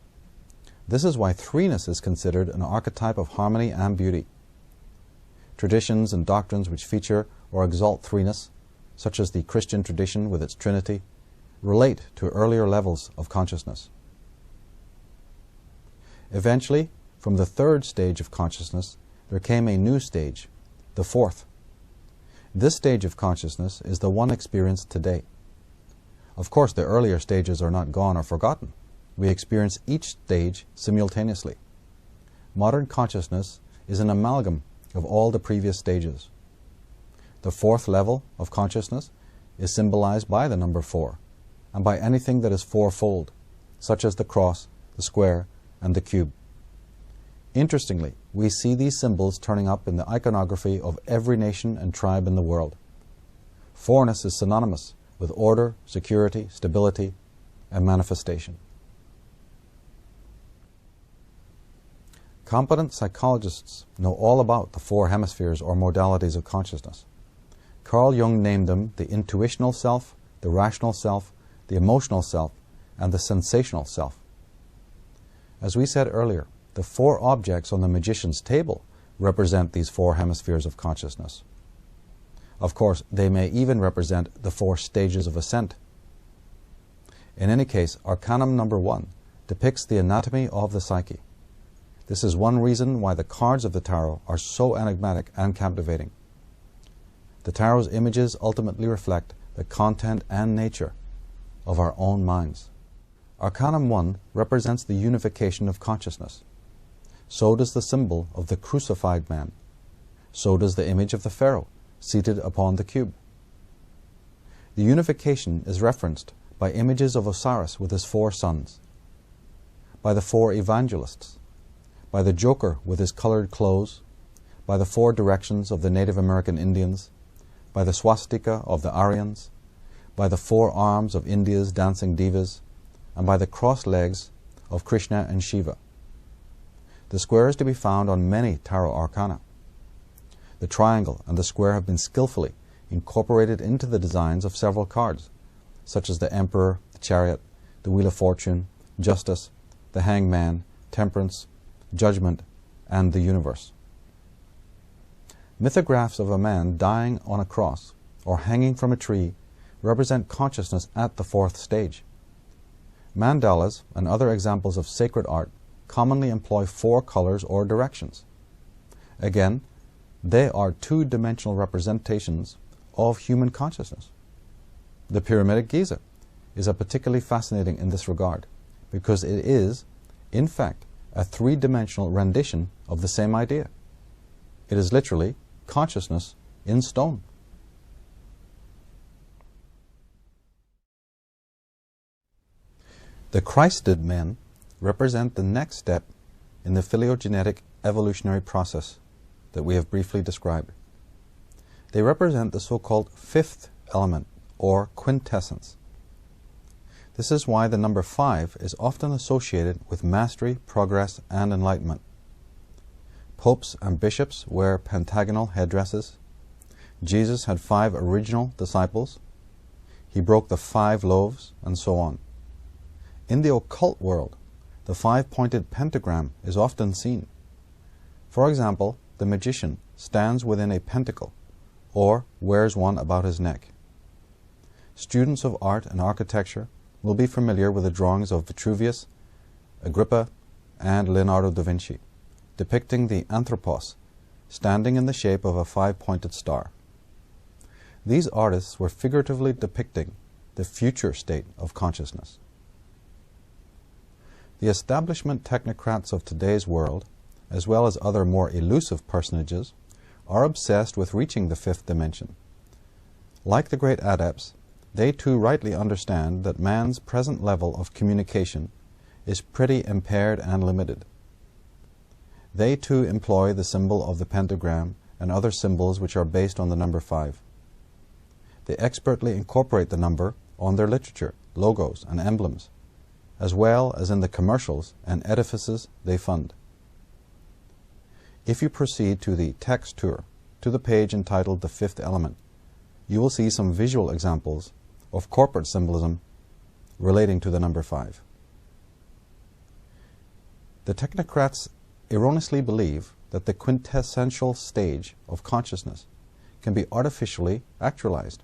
This is why threeness is considered an archetype of harmony and beauty. Traditions and doctrines which feature or exalt threeness, such as the Christian tradition with its Trinity, relate to earlier levels of consciousness. Eventually, from the third stage of consciousness, there came a new stage, the fourth. This stage of consciousness is the one experienced today. Of course, the earlier stages are not gone or forgotten. We experience each stage simultaneously. Modern consciousness is an amalgam of all the previous stages. The fourth level of consciousness is symbolized by the number 4, and by anything that is fourfold, such as the cross, the square, and the cube. Interestingly, we see these symbols turning up in the iconography of every nation and tribe in the world. Fourness is synonymous with order, security, stability, and manifestation. Competent psychologists know all about the 4 hemispheres or modalities of consciousness. Carl Jung named them the intuitional self, the rational self, the emotional self, and the sensational self. As we said earlier, the 4 objects on the magician's table represent these 4 hemispheres of consciousness. Of course, they may even represent the 4 stages of ascent. In any case, Arcanum number 1 depicts the anatomy of the psyche. This is one reason why the cards of the tarot are so enigmatic and captivating. The tarot's images ultimately reflect the content and nature of our own minds. Arcanum 1 represents the unification of consciousness. So does the symbol of the crucified man. So does the image of the pharaoh seated upon the cube. The unification is referenced by images of Osiris with his 4 sons, by the 4 evangelists, by the Joker with his colored clothes, by the 4 directions of the Native American Indians, by the swastika of the Aryans, by the 4 arms of India's dancing divas, and by the crossed legs of Krishna and Shiva. The square is to be found on many tarot arcana. The triangle and the square have been skillfully incorporated into the designs of several cards, such as the Emperor, the Chariot, the Wheel of Fortune, Justice, the Hanged Man, Temperance, Judgment, and the Universe. Mythographs of a man dying on a cross or hanging from a tree represent consciousness at the 4th stage. Mandalas and other examples of sacred art commonly employ 4 colors or directions. Again, they are 2-dimensional representations of human consciousness. The Pyramid at Giza is particularly fascinating in this regard because it is, in fact, a 3-dimensional rendition of the same idea. It is literally consciousness in stone. The Christed men represent the next step in the phylogenetic evolutionary process that we have briefly described. They represent the so-called 5th element, or quintessence. This is why the number 5 is often associated with mastery, progress, and enlightenment. Popes and bishops wear pentagonal headdresses. Jesus had 5 original disciples. he broke the 5 loaves, and so on. In the occult world, the 5-pointed pentagram is often seen. For example, the magician stands within a pentacle, or wears one about his neck. Students of art and architecture will be familiar with the drawings of Vitruvius, Agrippa, and Leonardo da Vinci, depicting the Anthropos standing in the shape of a 5-pointed star. These artists were figuratively depicting the future state of consciousness. The establishment technocrats of today's world, as well as other more elusive personages, are obsessed with reaching the 5th dimension. Like the great adepts, they too rightly understand that man's present level of communication is pretty impaired and limited. They too employ the symbol of the pentagram and other symbols which are based on the number 5. They expertly incorporate the number on their literature, logos, and emblems, as well as in the commercials and edifices they fund. If you proceed to the text tour, to the page entitled The 5th Element, you will see some visual examples of corporate symbolism relating to the number 5. The technocrats erroneously believe that the quintessential stage of consciousness can be artificially actualized.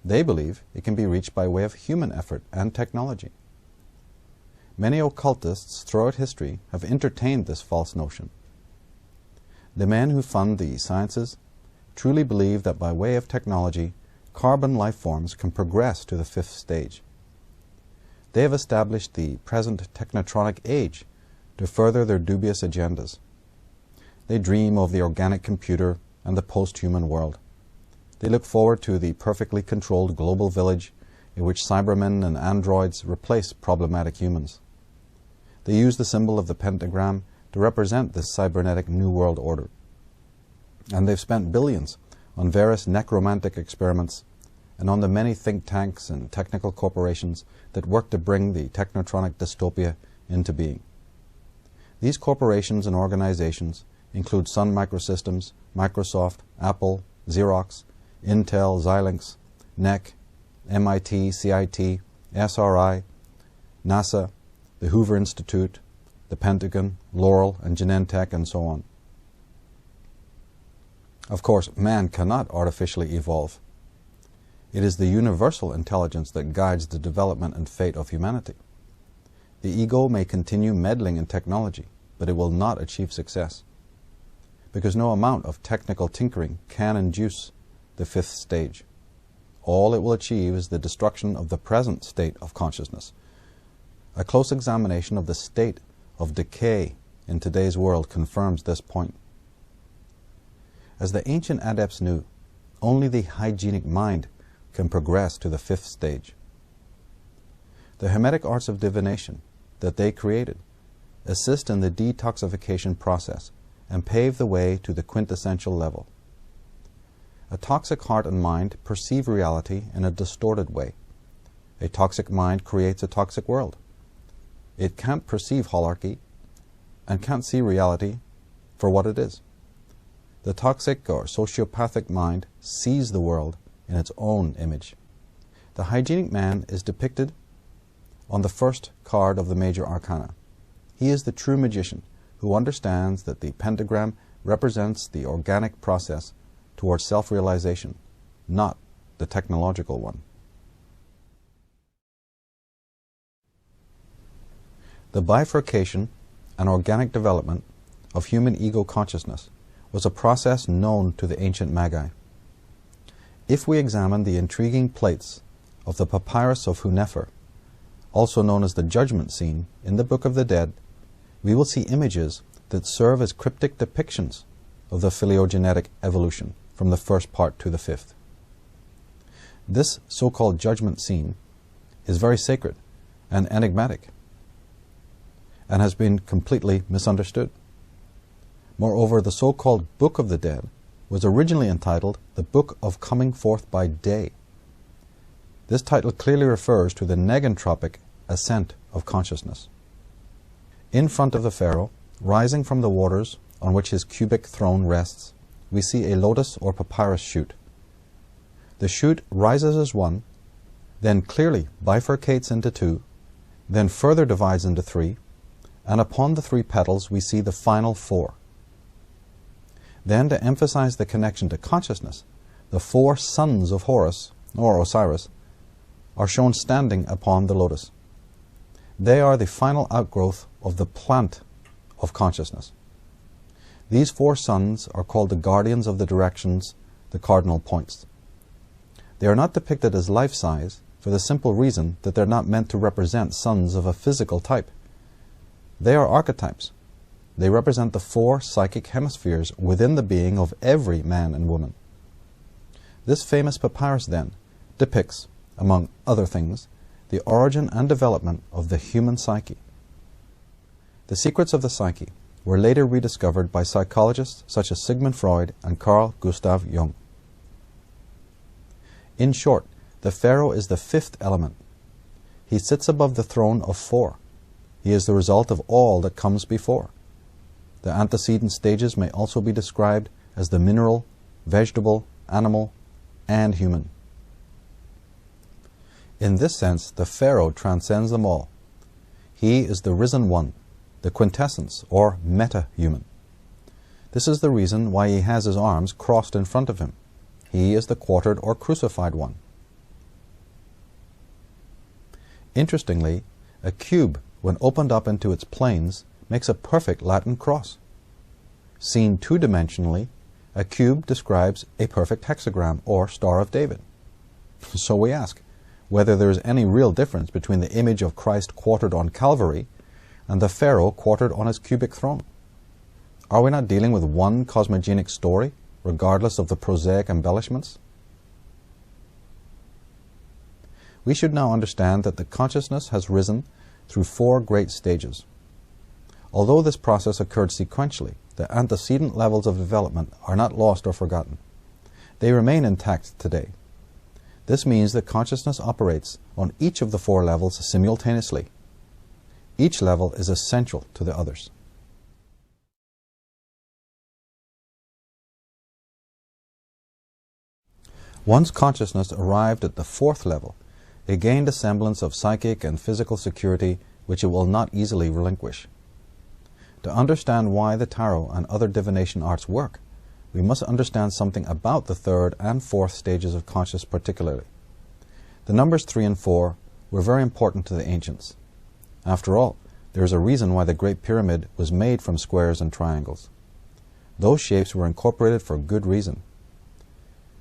They believe it can be reached by way of human effort and technology. Many occultists throughout history have entertained this false notion. The men who fund the sciences truly believe that by way of technology, carbon life forms can progress to the 5th stage. They have established the present technotronic age to further their dubious agendas. They dream of the organic computer and the post-human world. They look forward to the perfectly controlled global village in which Cybermen and androids replace problematic humans. They use the symbol of the pentagram to represent this cybernetic New World Order. And they've spent billions on various necromantic experiments and on the many think tanks and technical corporations that work to bring the technotronic dystopia into being. These corporations and organizations include Sun Microsystems, Microsoft, Apple, Xerox, Intel, Xilinx, NEC, MIT, CIT, SRI, NASA, the Hoover Institute, the Pentagon, Laurel, and Genentech, and so on. Of course, man cannot artificially evolve. It is the universal intelligence that guides the development and fate of humanity. The ego may continue meddling in technology, but it will not achieve success, because no amount of technical tinkering can induce the 5th stage. All it will achieve is the destruction of the present state of consciousness. A close examination of the state of decay in today's world confirms this point. As the ancient adepts knew, only the hygienic mind can progress to the 5th stage. The Hermetic arts of divination that they created assist in the detoxification process and pave the way to the quintessential level. A toxic heart and mind perceive reality in a distorted way. A toxic mind creates a toxic world. It can't perceive holarchy and can't see reality for what it is. The toxic or sociopathic mind sees the world in its own image. The hygienic man is depicted on the first card of the major arcana. He is the true magician who understands that the pentagram represents the organic process towards self-realization, not the technological one. The bifurcation and organic development of human ego consciousness was a process known to the ancient Magi. If we examine the intriguing plates of the Papyrus of Hunefer, also known as the Judgment Scene, in the Book of the Dead, we will see images that serve as cryptic depictions of the phylogenetic evolution from the first part to the 5th. This so-called Judgment Scene is very sacred and enigmatic and has been completely misunderstood. Moreover, the so-called Book of the Dead was originally entitled The Book of Coming Forth by Day. This title clearly refers to the negentropic ascent of consciousness. In front of the pharaoh, rising from the waters on which his cubic throne rests, we see a lotus or papyrus shoot. The shoot rises as one then clearly bifurcates into two, then further divides into three, and upon the three petals we see the final four. Then, to emphasize the connection to consciousness, the four sons of Horus, or Osiris, are shown standing upon the lotus. They are the final outgrowth of the plant of consciousness. These four sons are called the guardians of the directions, the cardinal points. They are not depicted as life-size for the simple reason that they're not meant to represent sons of a physical type. They are archetypes. They represent the four psychic hemispheres within the being of every man and woman. This famous papyrus, then, depicts, among other things, the origin and development of the human psyche. The secrets of the psyche were later rediscovered by psychologists such as Sigmund Freud and Carl Gustav Jung. In short, the pharaoh is the fifth element. He sits above the throne of four. He is the result of all that comes before. The antecedent stages may also be described as the mineral, vegetable, animal, and human. In this sense, the pharaoh transcends them all. He is the risen one, the quintessence or meta-human. This is the reason why he has his arms crossed in front of him. He is the quartered or crucified one. Interestingly, a cube, when opened up into its planes, makes a perfect Latin cross. Seen two-dimensionally, a cube describes a perfect hexagram or Star of David. So we ask whether there is any real difference between the image of Christ quartered on Calvary and the pharaoh quartered on his cubic throne. Are we not dealing with one cosmogenic story, regardless of the prosaic embellishments? We should now understand that the consciousness has risen through four great stages. Although this process occurred sequentially, the antecedent levels of development are not lost or forgotten. They remain intact today. This means that consciousness operates on each of the four levels simultaneously. Each level is essential to the others. Once consciousness arrived at the fourth level, it gained a semblance of psychic and physical security which it will not easily relinquish. To understand why the tarot and other divination arts work, we must understand something about the third and fourth stages of consciousness particularly. The numbers 3 and 4 were very important to the ancients. After all, there is a reason why the Great Pyramid was made from squares and triangles. Those shapes were incorporated for good reason.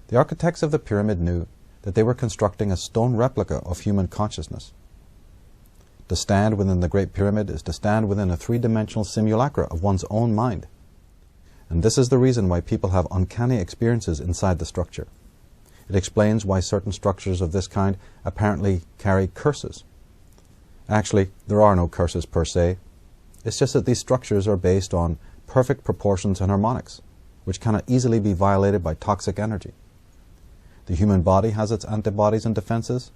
The architects of the pyramid knew that they were constructing a stone replica of human consciousness. To stand within the Great Pyramid is to stand within a three-dimensional simulacra of one's own mind. And this is the reason why people have uncanny experiences inside the structure. It explains why certain structures of this kind apparently carry curses. Actually, there are no curses per se. It's just that these structures are based on perfect proportions and harmonics, which cannot easily be violated by toxic energy. The human body has its antibodies and defenses,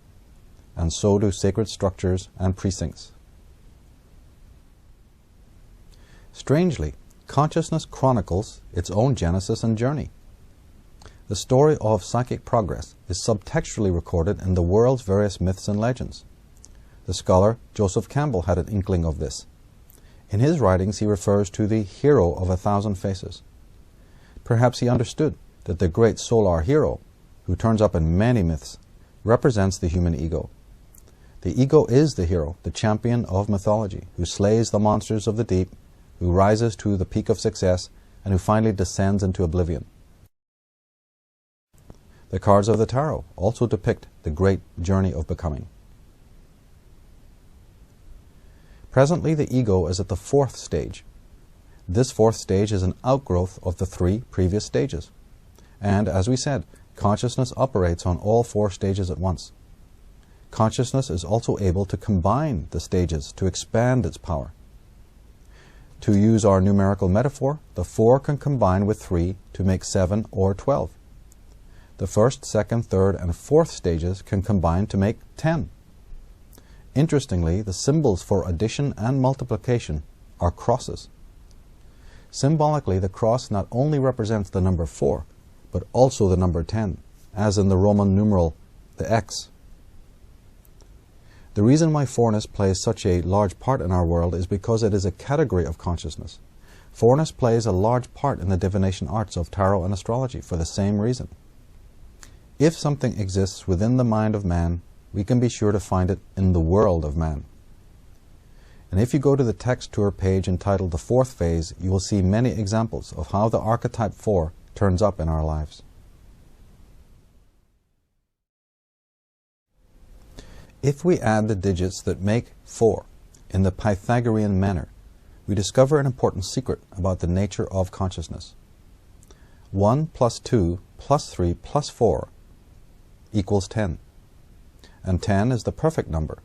and so do sacred structures and precincts. Strangely, consciousness chronicles its own genesis and journey. The story of psychic progress is subtextually recorded in the world's various myths and legends. The scholar Joseph Campbell had an inkling of this. In his writings he refers to the hero of 1,000 faces. Perhaps he understood that the great solar hero, who turns up in many myths, represents the human ego. The ego is the hero, the champion of mythology, who slays the monsters of the deep, who rises to the peak of success, and who finally descends into oblivion. The cards of the tarot also depict the great journey of becoming. Presently, the ego is at the fourth stage. This fourth stage is an outgrowth of the three previous stages. And, as we said, consciousness operates on all four stages at once. Consciousness is also able to combine the stages to expand its power. To use our numerical metaphor, the 4 can combine with 3 to make 7 or 12. The first, second, third, and fourth stages can combine to make 10. Interestingly, the symbols for addition and multiplication are crosses. Symbolically, the cross not only represents the number 4, but also the number 10, as in the Roman numeral, the X. The reason why fourness plays such a large part in our world is because it is a category of consciousness. Fourness plays a large part in the divination arts of tarot and astrology for the same reason. If something exists within the mind of man, we can be sure to find it in the world of man. And if you go to the text tour page entitled The Fourth Phase, you will see many examples of how the archetype 4 turns up in our lives. If we add the digits that make 4 in the Pythagorean manner, we discover an important secret about the nature of consciousness. 1 plus 2 plus 3 plus 4 equals 10. And 10 is the perfect number,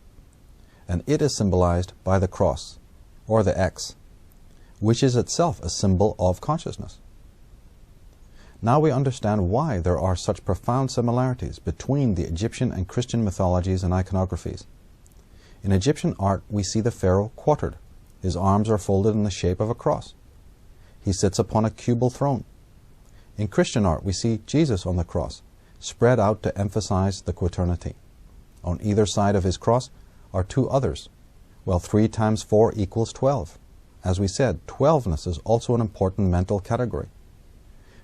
and it is symbolized by the cross, or the X, which is itself a symbol of consciousness. Now we understand why there are such profound similarities between the Egyptian and Christian mythologies and iconographies. In Egyptian art, we see the pharaoh quartered. His arms are folded in the shape of a cross. He sits upon a cubal throne. In Christian art, we see Jesus on the cross, spread out to emphasize the quaternity. On either side of his cross are two others, while 3 times 4 equals 12. As we said, 12ness is also an important mental category.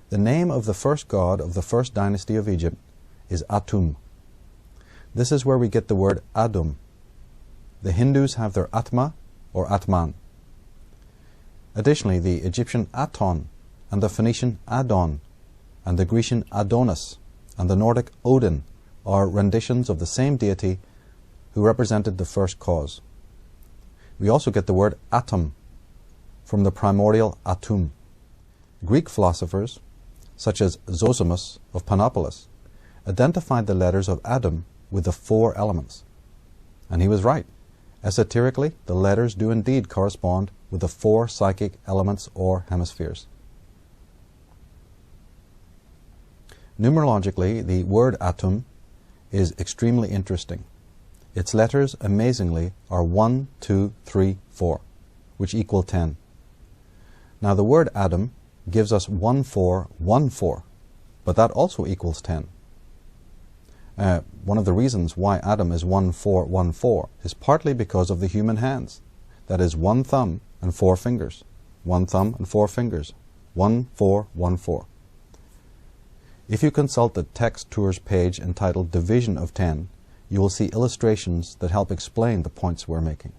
The name of the first god of the first dynasty of Egypt is Atum. This is where we get the word Adum. The Hindus have their Atma or Atman. Additionally, the Egyptian Aton and the Phoenician Adon and the Grecian Adonis and the Nordic Odin are renditions of the same deity who represented the first cause. We also get the word atom from the primordial Atum. Greek philosophers, such as Zosimus of Panopolis, identified the letters of Adam with the 4 elements. And he was right. Esoterically, the letters do indeed correspond with the 4 psychic elements or hemispheres. Numerologically, the word Atum is extremely interesting. Its letters, amazingly, are 1, 2, 3, 4, which equal 10. Now the word Adam gives us 1, 4, 1, 4, but that also equals 10. One of the reasons why Adam is 1, 4, 1, 4 is partly because of the human hands. That is 1 thumb and 4 fingers. 1 thumb and 4 fingers. 1, 4, 1, 4. If you consult the text tours page entitled Division of 10, you will see illustrations that help explain the points we're making.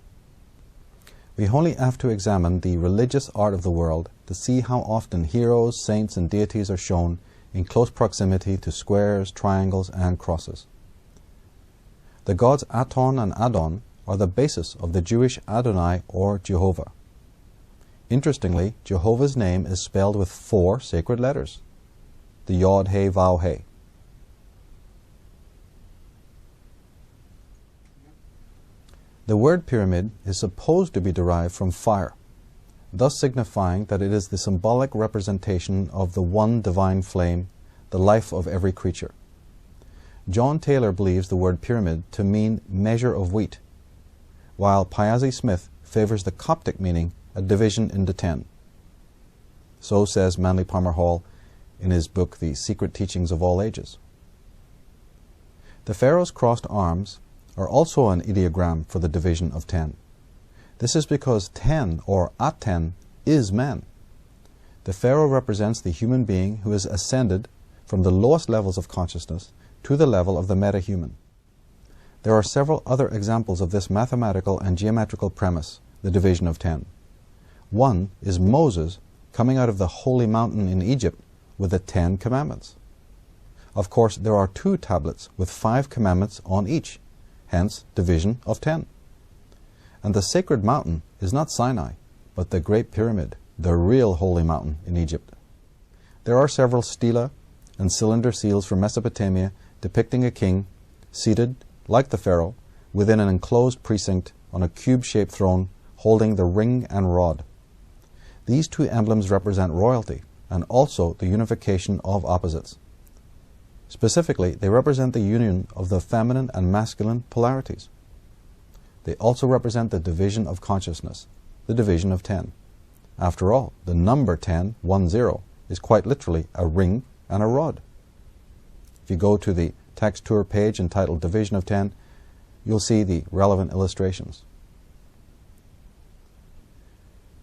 We only have to examine the religious art of the world to see how often heroes, saints, and deities are shown in close proximity to squares, triangles, and crosses. The gods Aton and Adon are the basis of the Jewish Adonai or Jehovah. Interestingly, Jehovah's name is spelled with 4 sacred letters, the Yod, He, Vav, He. The word pyramid is supposed to be derived from fire, thus signifying that it is the symbolic representation of the one divine flame, the life of every creature. John Taylor believes the word pyramid to mean measure of wheat, while Piazzi Smith favors the Coptic meaning, a division into 10. So says Manly Palmer Hall in his book, The Secret Teachings of All Ages. The pharaoh's crossed arms are also an ideogram for the division of 10. This is because 10, or At-10, is man. The pharaoh represents the human being who has ascended from the lowest levels of consciousness to the level of the meta-human. There are several other examples of this mathematical and geometrical premise, the division of 10. One is Moses coming out of the holy mountain in Egypt with the 10 commandments. Of course, there are 2 tablets with 5 commandments on each, hence division of 10. And the sacred mountain is not Sinai, but the Great Pyramid, the real holy mountain in Egypt. There are several stela and cylinder seals from Mesopotamia depicting a king seated, like the pharaoh, within an enclosed precinct on a cube-shaped throne holding the ring and rod. These 2 emblems represent royalty and also the unification of opposites. Specifically, they represent the union of the feminine and masculine polarities. They also represent the division of consciousness, the division of 10. After all, the number 10, 1, 0, is quite literally a ring and a rod. If you go to the text tour page entitled Division of 10, you'll see the relevant illustrations.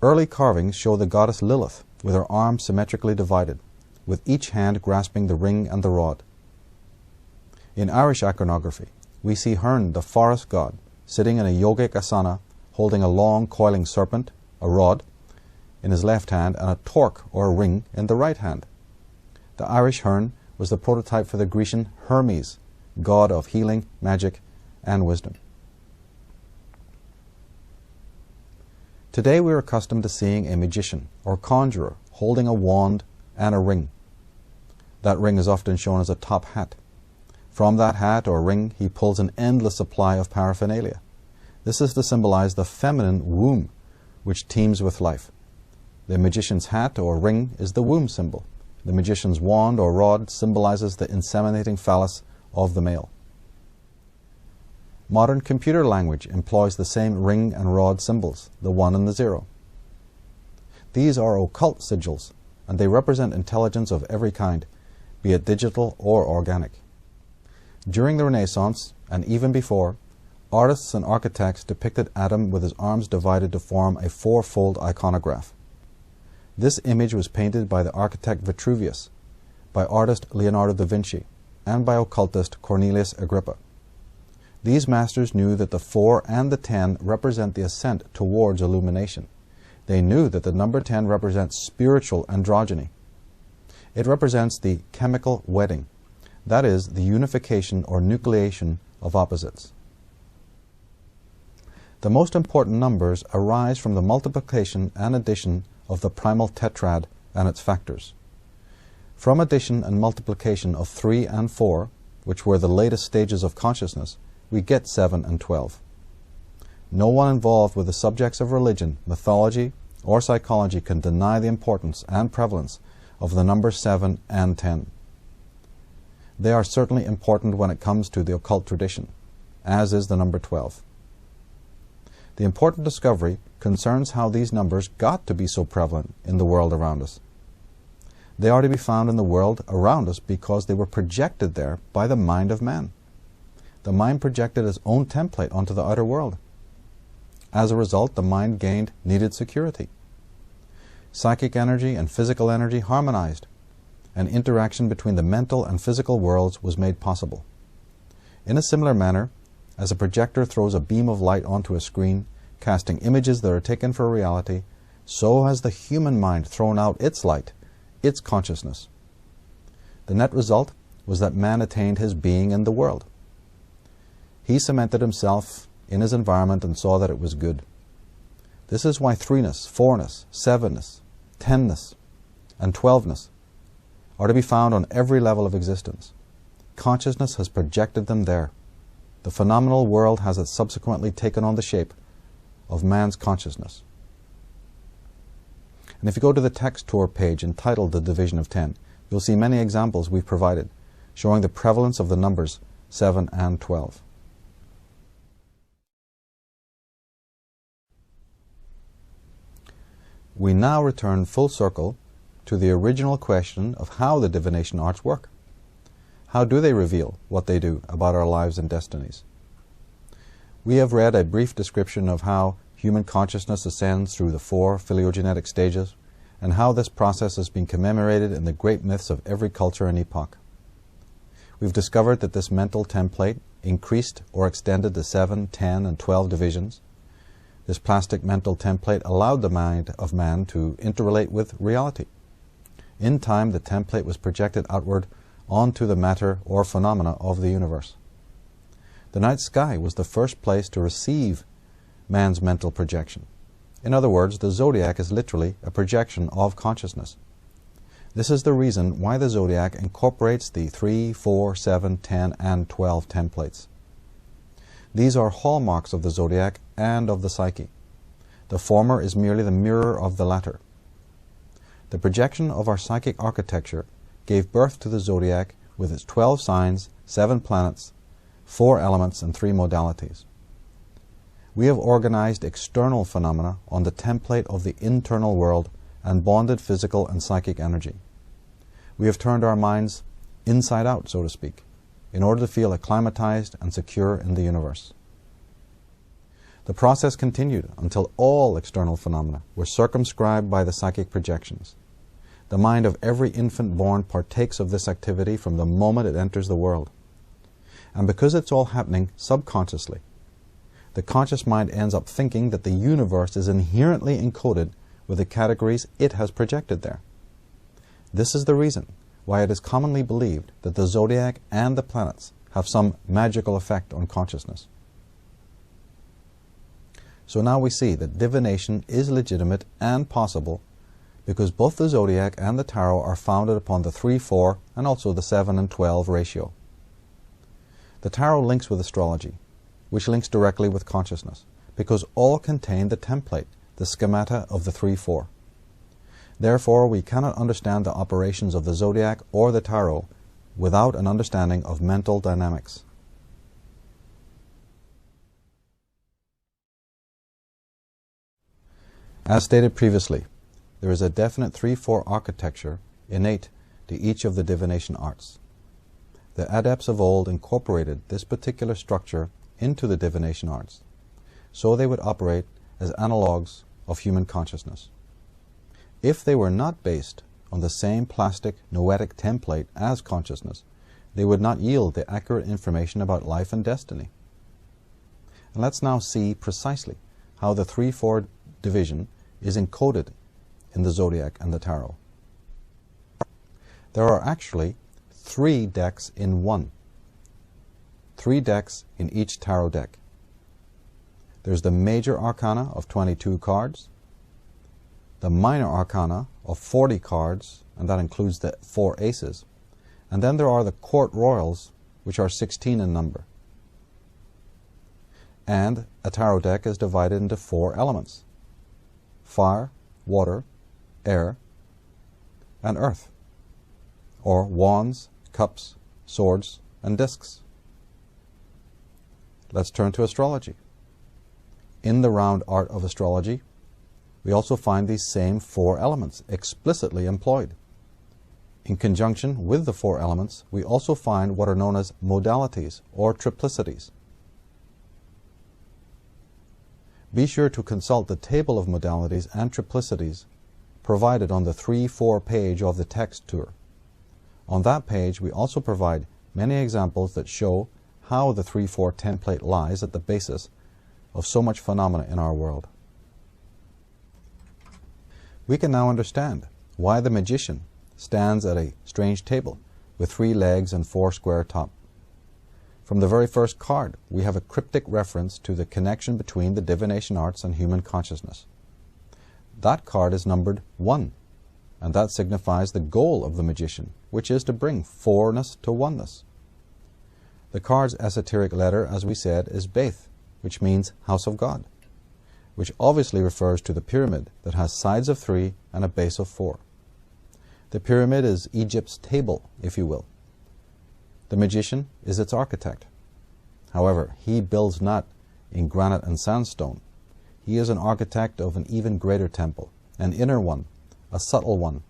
Early carvings show the goddess Lilith with her arms symmetrically divided, with each hand grasping the ring and the rod. In Irish iconography, we see Herne, the forest god, sitting in a yogic asana, holding a long coiling serpent, a rod, in his left hand and a torque or a ring in the right hand. The Irish Herne was the prototype for the Grecian Hermes, god of healing, magic, and wisdom. Today we are accustomed to seeing a magician or conjurer holding a wand and a ring. That ring is often shown as a top hat. From that hat or ring he pulls an endless supply of paraphernalia. This is to symbolize the feminine womb, which teems with life. The magician's hat or ring is the womb symbol. The magician's wand or rod symbolizes the inseminating phallus of the male. Modern computer language employs the same ring and rod symbols, the 1 and the 0. These are occult sigils, and they represent intelligence of every kind, be it digital or organic. During the Renaissance, and even before, artists and architects depicted Adam with his arms divided to form a fourfold iconograph. This image was painted by the architect Vitruvius, by artist Leonardo da Vinci, and by occultist Cornelius Agrippa. These masters knew that the 4 and the 10 represent the ascent towards illumination. They knew that the number 10 represents spiritual androgyny. It represents the chemical wedding, that is, the unification or nucleation of opposites. The most important numbers arise from the multiplication and addition of the primal tetrad and its factors. From addition and multiplication of 3 and 4, which were the latest stages of consciousness, we get 7 and 12. No one involved with the subjects of religion, mythology, or psychology can deny the importance and prevalence of the numbers 7 and 10. They are certainly important when it comes to the occult tradition, as is the number 12. The important discovery concerns how these numbers got to be so prevalent in the world around us. They are to be found in the world around us because they were projected there by the mind of man. The mind projected its own template onto the outer world. As a result, the mind gained needed security. Psychic energy and physical energy harmonized. An interaction between the mental and physical worlds was made possible. In a similar manner, as a projector throws a beam of light onto a screen, casting images that are taken for reality, so has the human mind thrown out its light, its consciousness. The net result was that man attained his being in the world. He cemented himself in his environment and saw that it was good. This is why 3ness, 4ness, 7ness, 10ness, and 12ness are to be found on every level of existence. Consciousness has projected them there. The phenomenal world has subsequently taken on the shape of man's consciousness. And if you go to the text tour page entitled The Division of 10, you'll see many examples we've provided showing the prevalence of the numbers 7 and 12. We now return full circle to the original question of how the divination arts work. How do they reveal what they do about our lives and destinies? We have read a brief description of how human consciousness ascends through the 4 phylogenetic stages and how this process has been commemorated in the great myths of every culture and epoch. We've discovered that this mental template increased or extended to 7, 10, and 12 divisions. This plastic mental template allowed the mind of man to interrelate with reality. In time, the template was projected outward onto the matter or phenomena of the universe. The night sky was the first place to receive man's mental projection. In other words, the zodiac is literally a projection of consciousness. This is the reason why the zodiac incorporates the 3, 4, 7, 10, and 12 templates. These are hallmarks of the zodiac and of the psyche. The former is merely the mirror of the latter. The projection of our psychic architecture gave birth to the zodiac with its 12 signs, 7 planets, 4 elements, and 3 modalities. We have organized external phenomena on the template of the internal world and bonded physical and psychic energy. We have turned our minds inside out, so to speak, in order to feel acclimatized and secure in the universe. The process continued until all external phenomena were circumscribed by the psychic projections. The mind of every infant born partakes of this activity from the moment it enters the world. And because it's all happening subconsciously, the conscious mind ends up thinking that the universe is inherently encoded with the categories it has projected there. This is the reason why it is commonly believed that the zodiac and the planets have some magical effect on consciousness. So now we see that divination is legitimate and possible because both the zodiac and the tarot are founded upon the 3-4 and also the 7 and 12 ratio. The tarot links with astrology, which links directly with consciousness, because all contain the template, the schemata of the 3-4. Therefore, we cannot understand the operations of the zodiac or the tarot without an understanding of mental dynamics. As stated previously, there is a definite 3-4 architecture innate to each of the divination arts. The adepts of old incorporated this particular structure into the divination arts, so they would operate as analogues of human consciousness. If they were not based on the same plastic noetic template as consciousness, they would not yield the accurate information about life and destiny. And let's now see precisely how the 3-4 division is encoded in the zodiac and the tarot. There are actually 3 decks in one. 3 decks in each tarot deck. There's the major arcana of 22 cards, the minor arcana of 40 cards, and that includes the 4 aces, and then there are the court royals, which are 16 in number. And a tarot deck is divided into 4 elements: fire, water, air, and earth, or wands, cups, swords, and discs. Let's turn to astrology. In the round art of astrology, we also find these same 4 elements explicitly employed. In conjunction with the 4 elements, we also find what are known as modalities or triplicities. Be sure to consult the table of modalities and triplicities provided on the 3-4 page of the text tour. On that page, we also provide many examples that show how the 3-4 template lies at the basis of so much phenomena in our world. We can now understand why the magician stands at a strange table with 3 legs and 4 square top. From the very first card, we have a cryptic reference to the connection between the divination arts and human consciousness. That card is numbered 1, and that signifies the goal of the magician, which is to bring 4ness to oneness. The card's esoteric letter, as we said, is Beth, which means house of God, which obviously refers to the pyramid that has sides of 3 and a base of 4. The pyramid is Egypt's table, if you will. The magician is its architect. However, he builds not in granite and sandstone. He is an architect of an even greater temple, an inner one, a subtle one,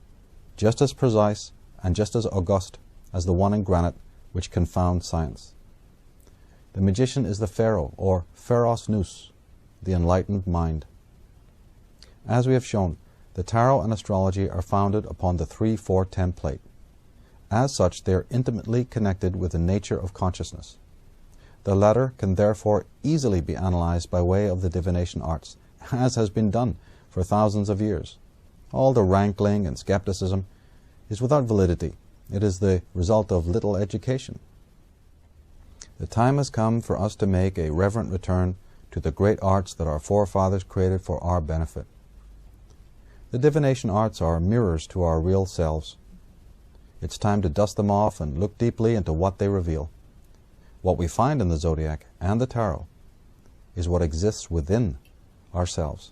just as precise and just as august as the one in granite which confounds science. The magician is the pharaoh, or pharos nous, the enlightened mind. As we have shown, the tarot and astrology are founded upon the 3-4 template. As such, they are intimately connected with the nature of consciousness. The latter can therefore easily be analyzed by way of the divination arts, as has been done for thousands of years. All the rankling and skepticism is without validity. It is the result of little education. The time has come for us to make a reverent return to the great arts that our forefathers created for our benefit. The divination arts are mirrors to our real selves. It's time to dust them off and look deeply into what they reveal. What we find in the zodiac and the tarot is what exists within ourselves.